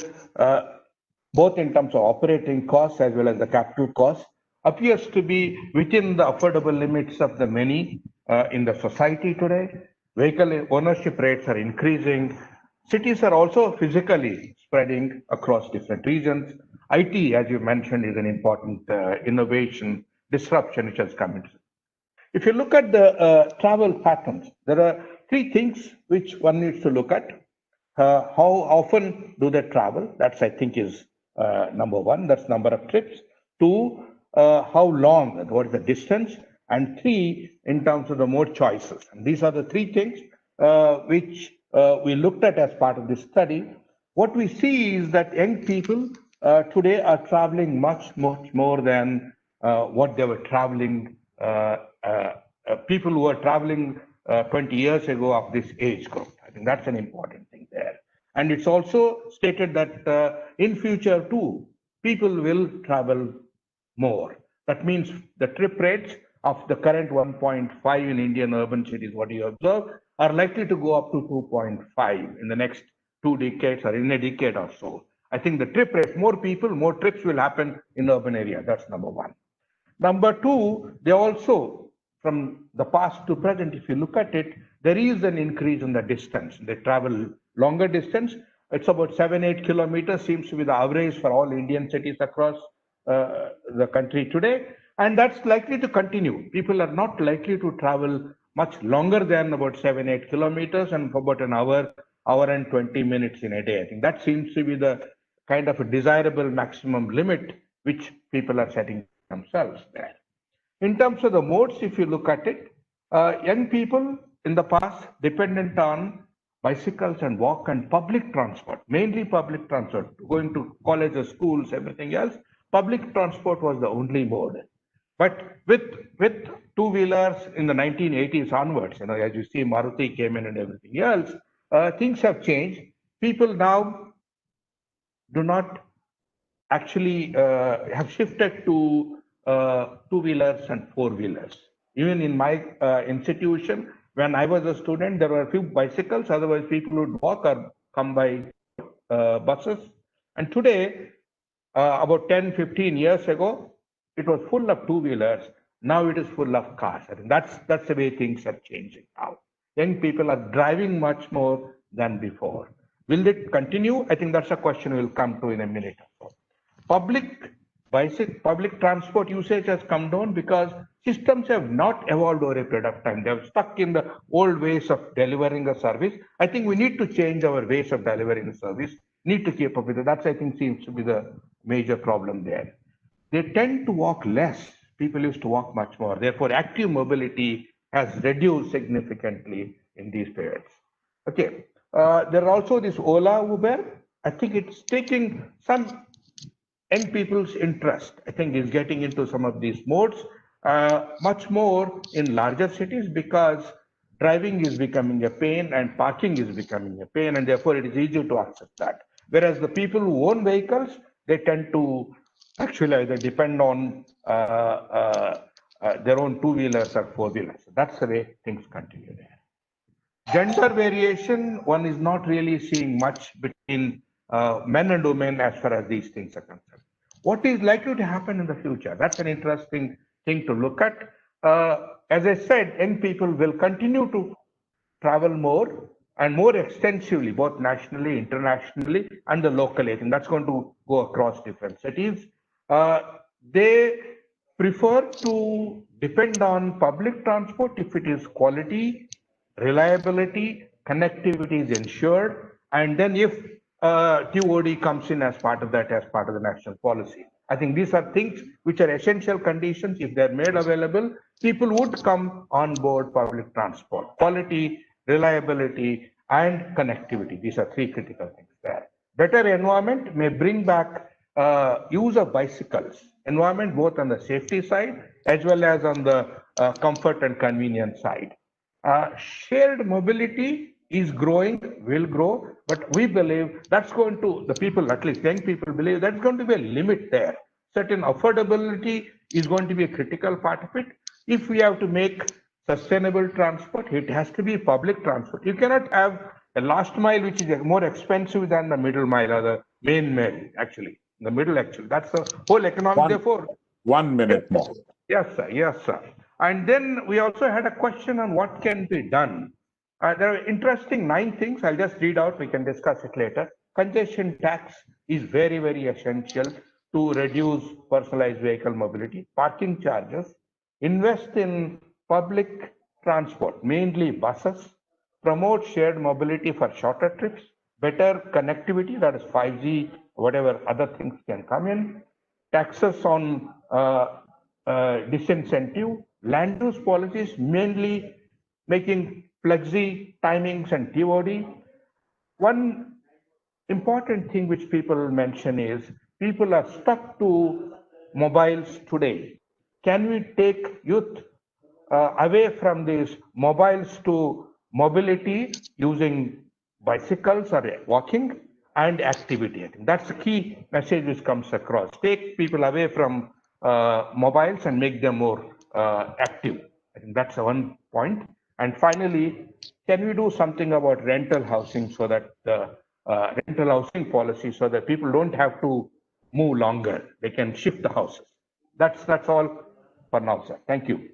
both in terms of operating costs as well as the capital costs, appears to be within the affordable limits of the many in the society today. Vehicle ownership rates are increasing. Cities are also physically spreading across different regions. IT, as you mentioned, is an important innovation disruption which has come into. If you look at the travel patterns, there are three things which one needs to look at. How often do they travel? That's, I think, is number one. That's number of trips. Two, how long? What is the distance? And three, in terms of the mode choices. And these are the three things which we looked at as part of this study. What we see is that young people today are traveling much more than what they were traveling. People who were traveling 20 years ago of this age group. I think that's an important thing there. And it's also stated that in future too, people will travel more. That means the trip rates of the current 1.5 in Indian urban cities, what you observe, are likely to go up to 2.5 in the next 2 decades or in a decade or so. I think the trip rates, more people, more trips will happen in urban area. That's number one. Number two, they also, from the past to present, if you look at it, there is an increase in the distance. They travel longer distance. It's about 7-8 kilometers, seems to be the average for all Indian cities across the country today. And that's likely to continue. People are not likely to travel much longer than about 7-8 kilometers and for about an hour and 20 minutes in a day. I think that seems to be the kind of a desirable maximum limit which people are setting themselves there. In terms of the modes, if you look at it, young people in the past dependent on bicycles and walk and public transport, mainly public transport, going to colleges, schools, everything else. Public transport was the only mode. But with two-wheelers in the 1980s onwards, as you see, Maruti came in and everything else, things have changed. People now do not actually have shifted to two-wheelers and four-wheelers. Even in my institution, when I was a student, there were a few bicycles, otherwise people would walk or come by buses. And today, about 10-15 years ago, it was full of two-wheelers. Now it is full of cars. I think that's the way things are changing now. Young people are driving much more than before. Will it continue? I think that's a question we'll come to in a minute or so. Public transport usage has come down because systems have not evolved over a period of time. They have stuck in the old ways of delivering a service. I think we need to change our ways of delivering the service, need to keep up with it. That's, I think, seems to be the major problem there. They tend to walk less. People used to walk much more. Therefore, active mobility has reduced significantly in these periods. Okay. There are also this Ola, Uber. I think it's taking some young people's interest. I think is getting into some of these modes much more in larger cities because driving is becoming a pain and parking is becoming a pain, and therefore it is easier to access that. Whereas the people who own vehicles, they tend to actually either depend on their own two-wheelers or four-wheelers. So that's the way things continue there. Gender variation, one is not really seeing much between men and women as far as these things are concerned. What is likely to happen in the future? That's an interesting thing to look at. As I said, young people will continue to travel more and more extensively, both nationally, internationally, and the locally. I think that's going to go across different cities. They prefer to depend on public transport if it is quality, reliability, connectivity is ensured, and then if TOD comes in as part of that, as part of the national policy. I think these are things which are essential conditions. If they're made available, people would come on board public transport. Quality, reliability, and connectivity. These are three critical things there. Better environment may bring back use of bicycles. Environment both on the safety side as well as on the comfort and convenience side. Shared mobility is growing, will grow, but we believe that's going to, the people, at least young people believe that's going to be a limit there. Certain affordability is going to be a critical part of it. If we have to make sustainable transport, it has to be public transport. You cannot have a last mile which is more expensive than the middle mile or the main mile, actually. The middle, actually. That's the whole economic, therefore. 1 minute more. Yes, sir. Yes, sir. And then we also had a question on what can be done. There are interesting 9 things. I'll just read out. We can discuss it later. Congestion tax is very, very essential to reduce personalized vehicle mobility. Parking charges. Invest in public transport, mainly buses, promote shared mobility for shorter trips, better connectivity, that is 5G, whatever other things can come in, taxes on disincentive, land use policies, mainly making flexi timings and TOD. One important thing which people mention is people are stuck to mobiles today. Can we take youth away from these mobiles to mobility using bicycles or walking and activity? I think that's the key message which comes across. Take people away from mobiles and make them more active. I think that's one point. And finally, can we do something about rental housing so that rental housing policy so that people don't have to move longer? They can shift the houses. That's all for now, sir. Thank you.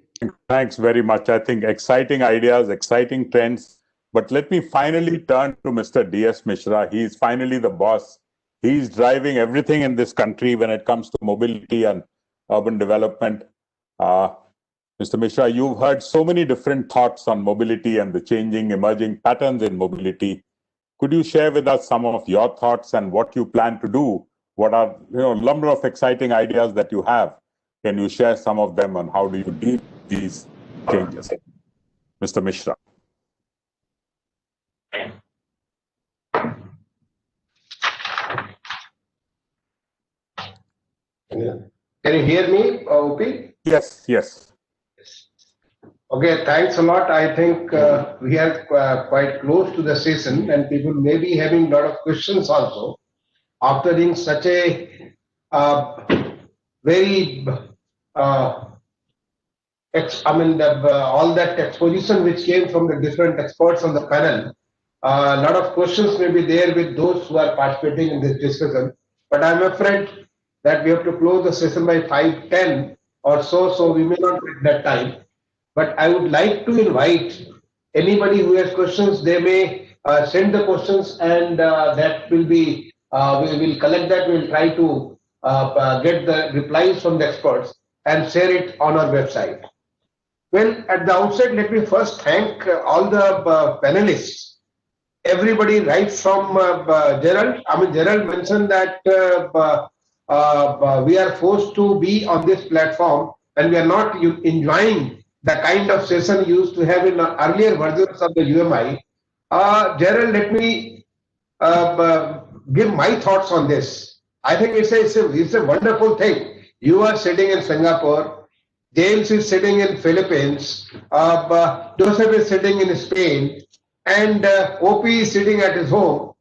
Thanks very much. I think exciting ideas, exciting trends. But let me finally turn to Mr. D.S. Mishra. He's finally the boss. He's driving everything in this country when it comes to mobility and urban development. Mr. Mishra, you've heard so many different thoughts on mobility and the changing, emerging patterns in mobility. Could you share with us some of your thoughts and what you plan to do? What are a number of exciting ideas that you have? Can you share some of them and how do you deal with these changes? Mr. Mishra. Can you hear me, OP? Yes, yes. Okay, thanks a lot. I think we are quite close to the session and people may be having a lot of questions also. After being such a very, all that exposition which came from the different experts on the panel, a lot of questions may be there with those who are participating in this discussion. But I'm afraid that we have to close the session by 5:10 or so we may not get that time. But I would like to invite anybody who has questions, they may send the questions and that will be, we will collect that, we will try to get the replies from the experts and share it on our website. Well, at the outset, let me first thank all the panelists. Everybody right from Gerald. Gerald mentioned that we are forced to be on this platform and we are not enjoying the kind of session used to have in earlier versions of the UMI. Gerald, let me give my thoughts on this. I think it's a wonderful thing. You are sitting in Singapore, James is sitting in Philippines, Joseph is sitting in Spain, and OP is sitting at his home.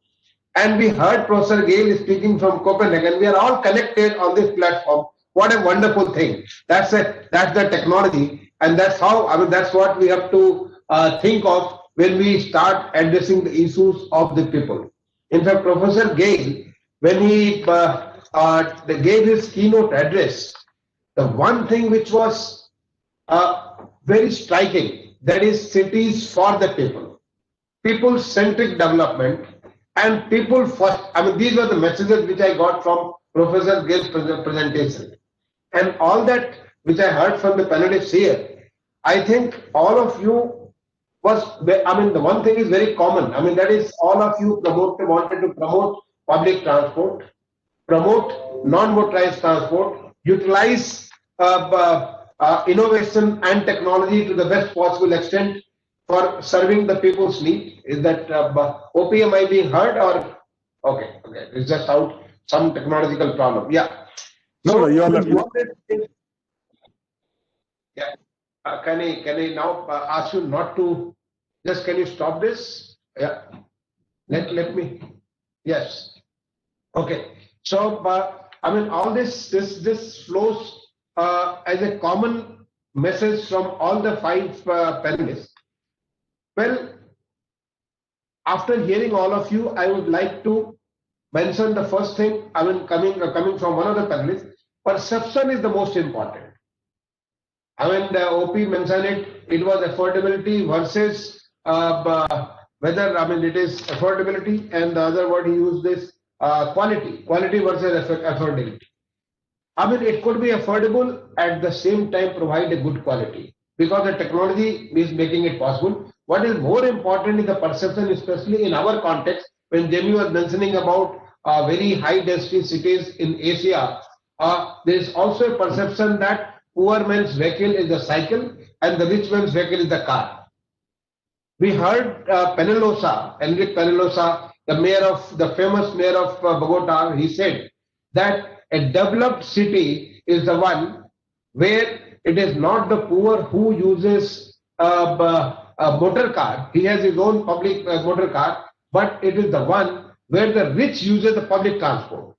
And we heard Professor Gale speaking from Copenhagen. We are all connected on this platform. What a wonderful thing. That's the technology. And that's how, that's what we have to think of when we start addressing the issues of the people. In fact, Professor Gale, when he gave his keynote address, the one thing which was very striking, that is cities for the people, people-centric development and people first. These were the messages which I got from Professor Gale's presentation. And all that which I heard from the panelists here, I think all of you was, the one thing is very common. That is all of you wanted to promote public transport, promote non-motorized transport, utilize innovation and technology to the best possible extent for serving the people's need. Is that OPM I being heard or okay? It's just out some technological problem. Yeah. No, you are yeah. Can I now ask you not to just, can you stop this? Yeah. Let me. Yes. Okay. So all this flows as a common message from all the 5 panelists. Well, after hearing all of you, I would like to mention the first thing. Coming from one of the panelists, perception is the most important. The OP mentioned it. It was affordability versus whether it is affordability, and the other word he used is quality versus affordability. It could be affordable at the same time provide a good quality, because the technology is making it possible. What is more important is the perception, especially in our context, when Jamie was mentioning about very high density cities in Asia, there is also a perception that poor man's vehicle is the cycle and the rich man's vehicle is the car. We heard Enrique Penelosa, the famous mayor of Bogota, he said that a developed city is the one where it is not the poor who uses a motor car. He has his own public motor car, but it is the one where the rich uses the public transport.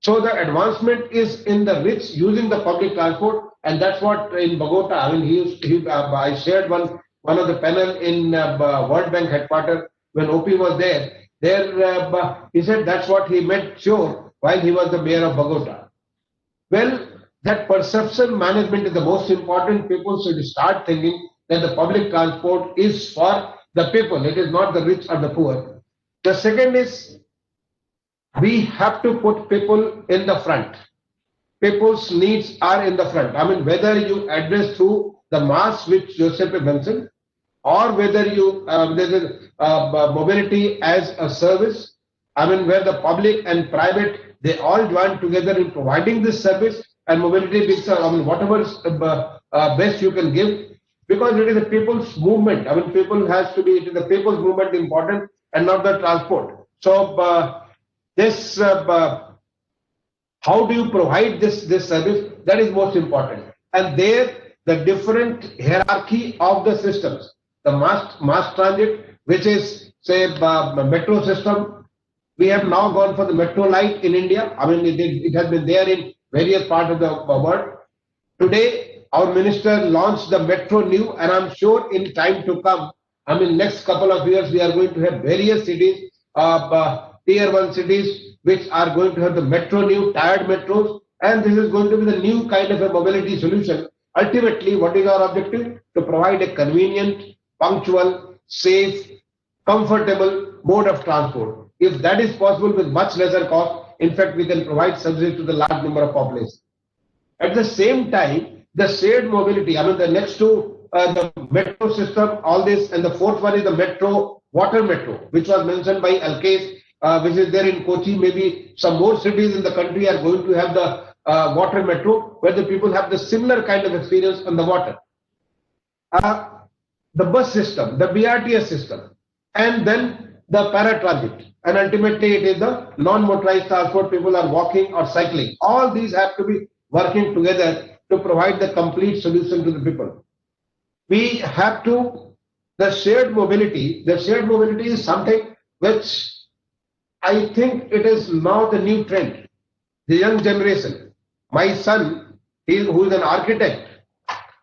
So the advancement is in the rich using the public transport, and that's what in Bogota. I mean, I shared one of the panel in World Bank headquarters when OP was there. He said that's what he meant sure while he was the mayor of Bogota. Well, that perception management is the most important. People should start thinking that the public transport is for the people. It is not the rich or the poor. The second is we have to put people in the front. People's needs are in the front. I mean, whether you address through the mass, which Joseph mentioned, or whether you there is mobility as a service. I mean, where the public and private, they all join together in providing this service, and mobility being, I mean, whatever best you can give, because it is the people's movement. I mean, people has to be, it is the people's movement important and not the transport. So how do you provide this service? That is most important. And there, the different hierarchy of the systems, the mass transit, which is say metro system. We have now gone for the metro light in India. I mean, it has been there in various parts of the world. Today, our minister launched the Metro New, and I'm sure in time to come, I mean, next couple of years, we are going to have various cities, tier 1 cities, which are going to have the Metro New, tired metros, and this is going to be the new kind of a mobility solution. Ultimately, what is our objective? To provide a convenient, punctual, safe, comfortable mode of transport. If that is possible with much lesser cost, in fact, we can provide services to the large number of population. At the same time, the shared mobility, I mean, the next two, the metro system, all this, and the fourth one is the metro, water metro, which was mentioned by Alkesh, which is there in Kochi. Maybe some more cities in the country are going to have the water metro, where the people have the similar kind of experience on the water. The bus system, the BRTS system, and then the paratransit. And ultimately, it is the non-motorized transport. People are walking or cycling. All these have to be working together to provide the complete solution to the people. We have to, the shared mobility is something which I think it is now the new trend. The young generation. My son, who is an architect,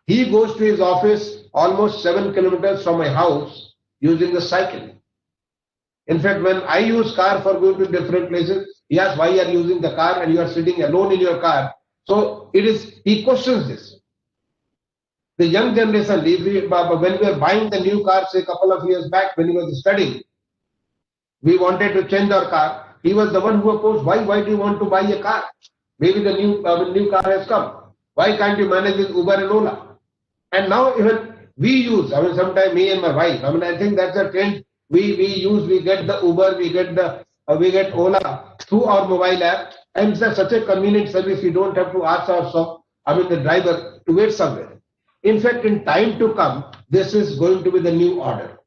he goes to his office almost 7 kilometers from my house using the cycle. In fact, when I use car for going to different places, he asks why you are using the car and you are sitting alone in your car. So he questions this. The young generation, when we were buying the new car, say a couple of years back when he was studying, we wanted to change our car. He was the one who opposed, why do you want to buy a car? Maybe the new car has come. Why can't you manage with Uber and Ola? And now even we use, I mean, sometimes me and my wife, I mean, I think that's a trend. We get the Uber, we get Ola through our mobile app, and it's such a convenient service. We don't have to ask the driver to wait somewhere. In fact, in time to come, this is going to be the new order.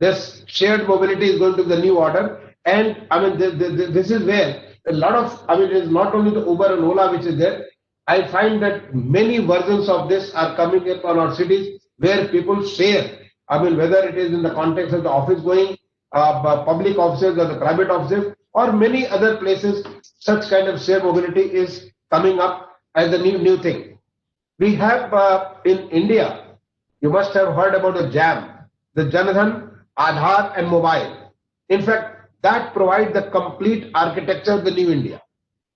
This shared mobility is going to be the new order, and I mean, this is where a lot of, I mean, it is not only the Uber and Ola which is there. I find that many versions of this are coming up on our cities where people share. I mean, whether it is in the context of the office going, public offices or the private offices, or many other places, such kind of shared mobility is coming up as a new thing. We have in India, you must have heard about the JAM, the Janadhan, Aadhaar and mobile. In fact, that provides the complete architecture of the new India,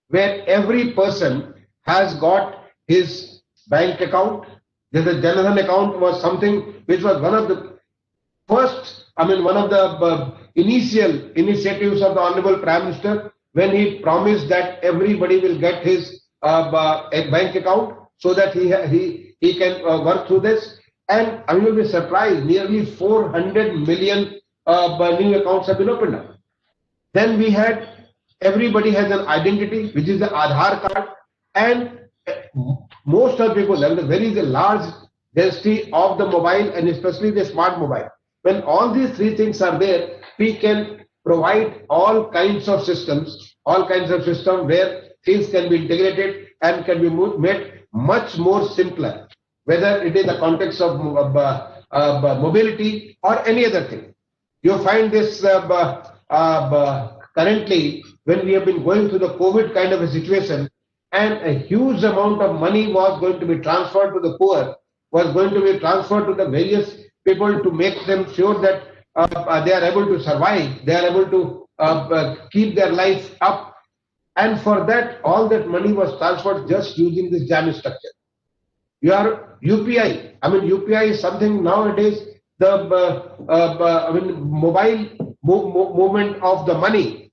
where every person has got his bank account. The Janadhan account was something which was one of the first, I mean, one of the initial initiatives of the Honorable Prime Minister, when he promised that everybody will get his a bank account so that he can work through this. And I will be surprised, nearly 400 million new accounts have been opened up. Then we had, everybody has an identity, which is the Aadhaar card, and most of the people, there is a large density of the mobile and especially the smart mobile. When all these three things are there, we can provide all kinds of systems where things can be integrated and can be made much more simpler, whether it is the context of mobility or any other thing. You find this currently when we have been going through the COVID kind of a situation, and a huge amount of money was going to be transferred to the poor, was going to be transferred to the various people to make them sure that they are able to survive, they are able to keep their life up. And for that, all that money was transferred just using this jam structure. Your UPI, UPI is something nowadays, the mobile movement of the money.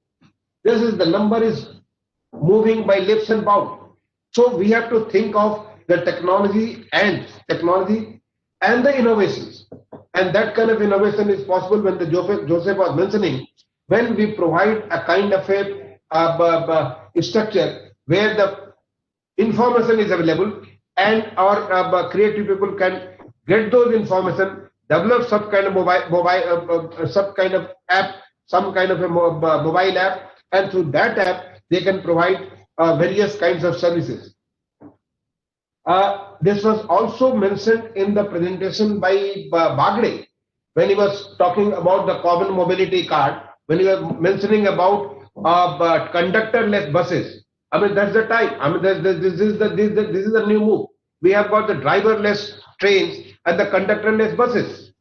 This is the number is moving by leaps and bounds. So we have to think of the technology and the innovations. And that kind of innovation is possible when the Joseph was mentioning, when we provide a kind of a structure where the information is available and our creative people can get those information, develop some kind of some kind of app, some kind of a mobile app, and through that app they can provide various kinds of services. This was also mentioned in the presentation by Bagre when he was talking about the common mobility card, when he was mentioning about conductorless buses. That's the time. This is the new move. We have got the driverless trains and the conductorless buses.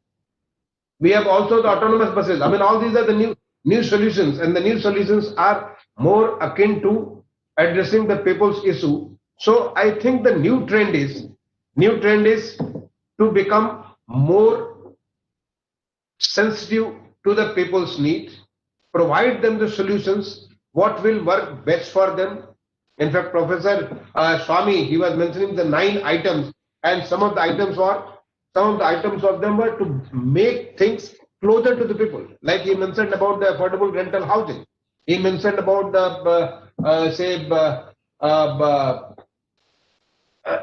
We have also the autonomous buses. All these are the new solutions, and the new solutions are more akin to addressing the people's issue. So I think the new trend is to become more sensitive to the people's needs, provide them the solutions, what will work best for them. In fact, Professor Swami, he was mentioning the 9 items, and some of the items of them were to make things closer to the people. Like he mentioned about the affordable rental housing. He mentioned about the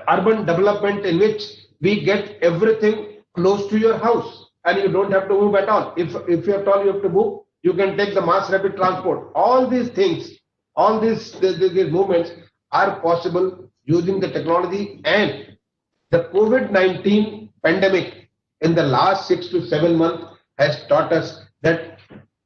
urban development in which we get everything close to your house and you don't have to move at all. If you are told you have to move, you can take the mass rapid transport. All these things, all these movements are possible using the technology, and the COVID-19 pandemic in the last 6 to 7 months has taught us that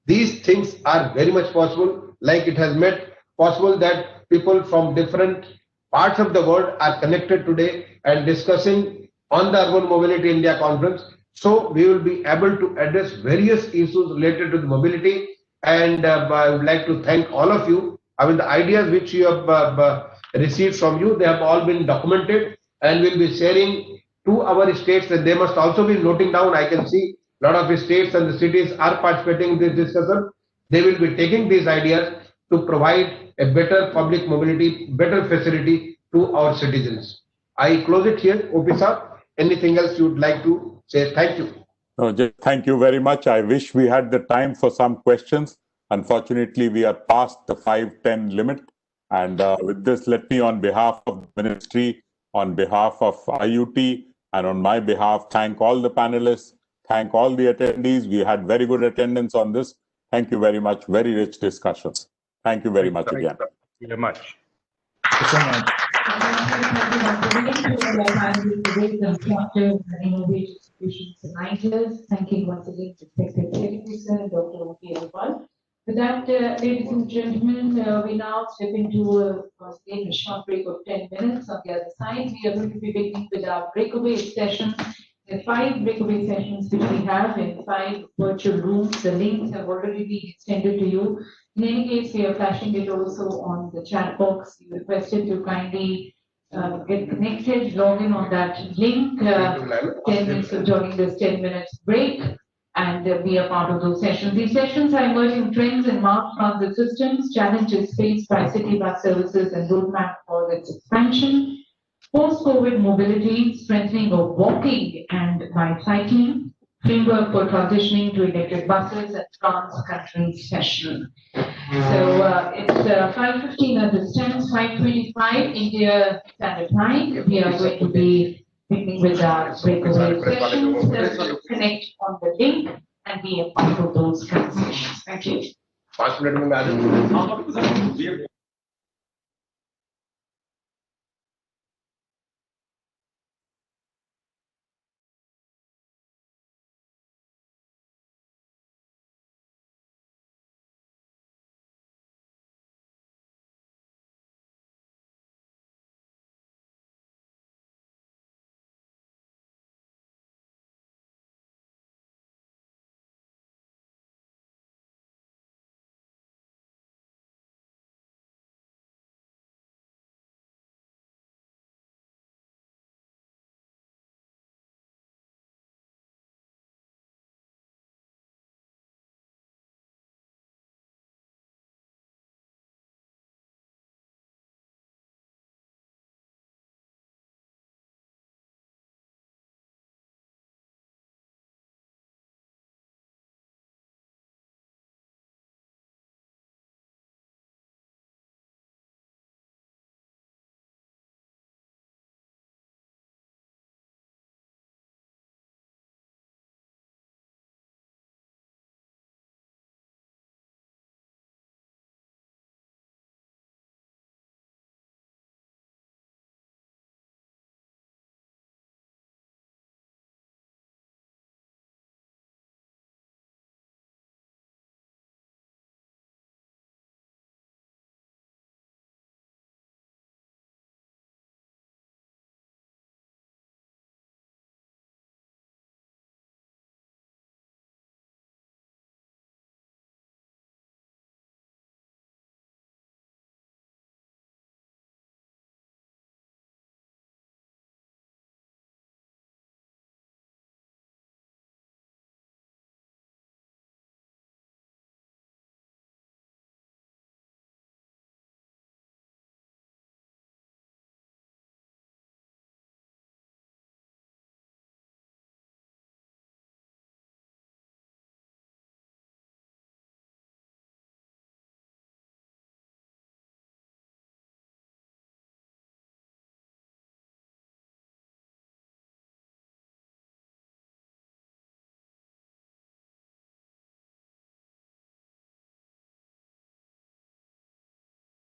these things are very much possible. Like it has made possible that people from different parts of the world are connected today and discussing on the Urban Mobility India Conference. So we will be able to address various issues related to the mobility. And I would like to thank all of you. The ideas which you have received from you, they have all been documented and will be sharing to our states, and they must also be noting down. I can see a lot of states and the cities are participating in this discussion. They will be taking these ideas to provide a better public mobility, better facility to our citizens. I close it here. OP sir, anything else you would like to say? Thank you. No, thank you very much. I wish we had the time for some questions. Unfortunately, we are past the 5:10 limit. And with this, let me, on behalf of the ministry, on behalf of IUT, and on my behalf, thank all the panelists, thank all the attendees. We had very good attendance on this. Thank you very much. Very rich discussions. Thank you very much again. Thank you very much. Thank you so much. Thanking once again Respected Secretary Sir, Dr. O.P. Agarwal. With that, ladies and gentlemen, we now step into a short break of 10 minutes. On the other side, we are going to be beginning with our breakaway session. The 5 breakaway sessions which we have in 5 virtual rooms. The links have already been extended to you. In any case, we are flashing it also on the chat box. You requested to kindly get connected, log in on that link, 10 minutes during this 10 minutes break, and be a part of those sessions. These sessions are emerging trends in mass transit systems, challenges faced by city bus services, and roadmap for its expansion. post-COVID mobility, strengthening of walking and bicycling, framework for transitioning to electric buses and trans-country session. So it's 5:15 at this time, 5:25 India Standard Time. We are going to be beginning with our breakaway sessions. Just connect on the link and be a part of those conversations. Thank you.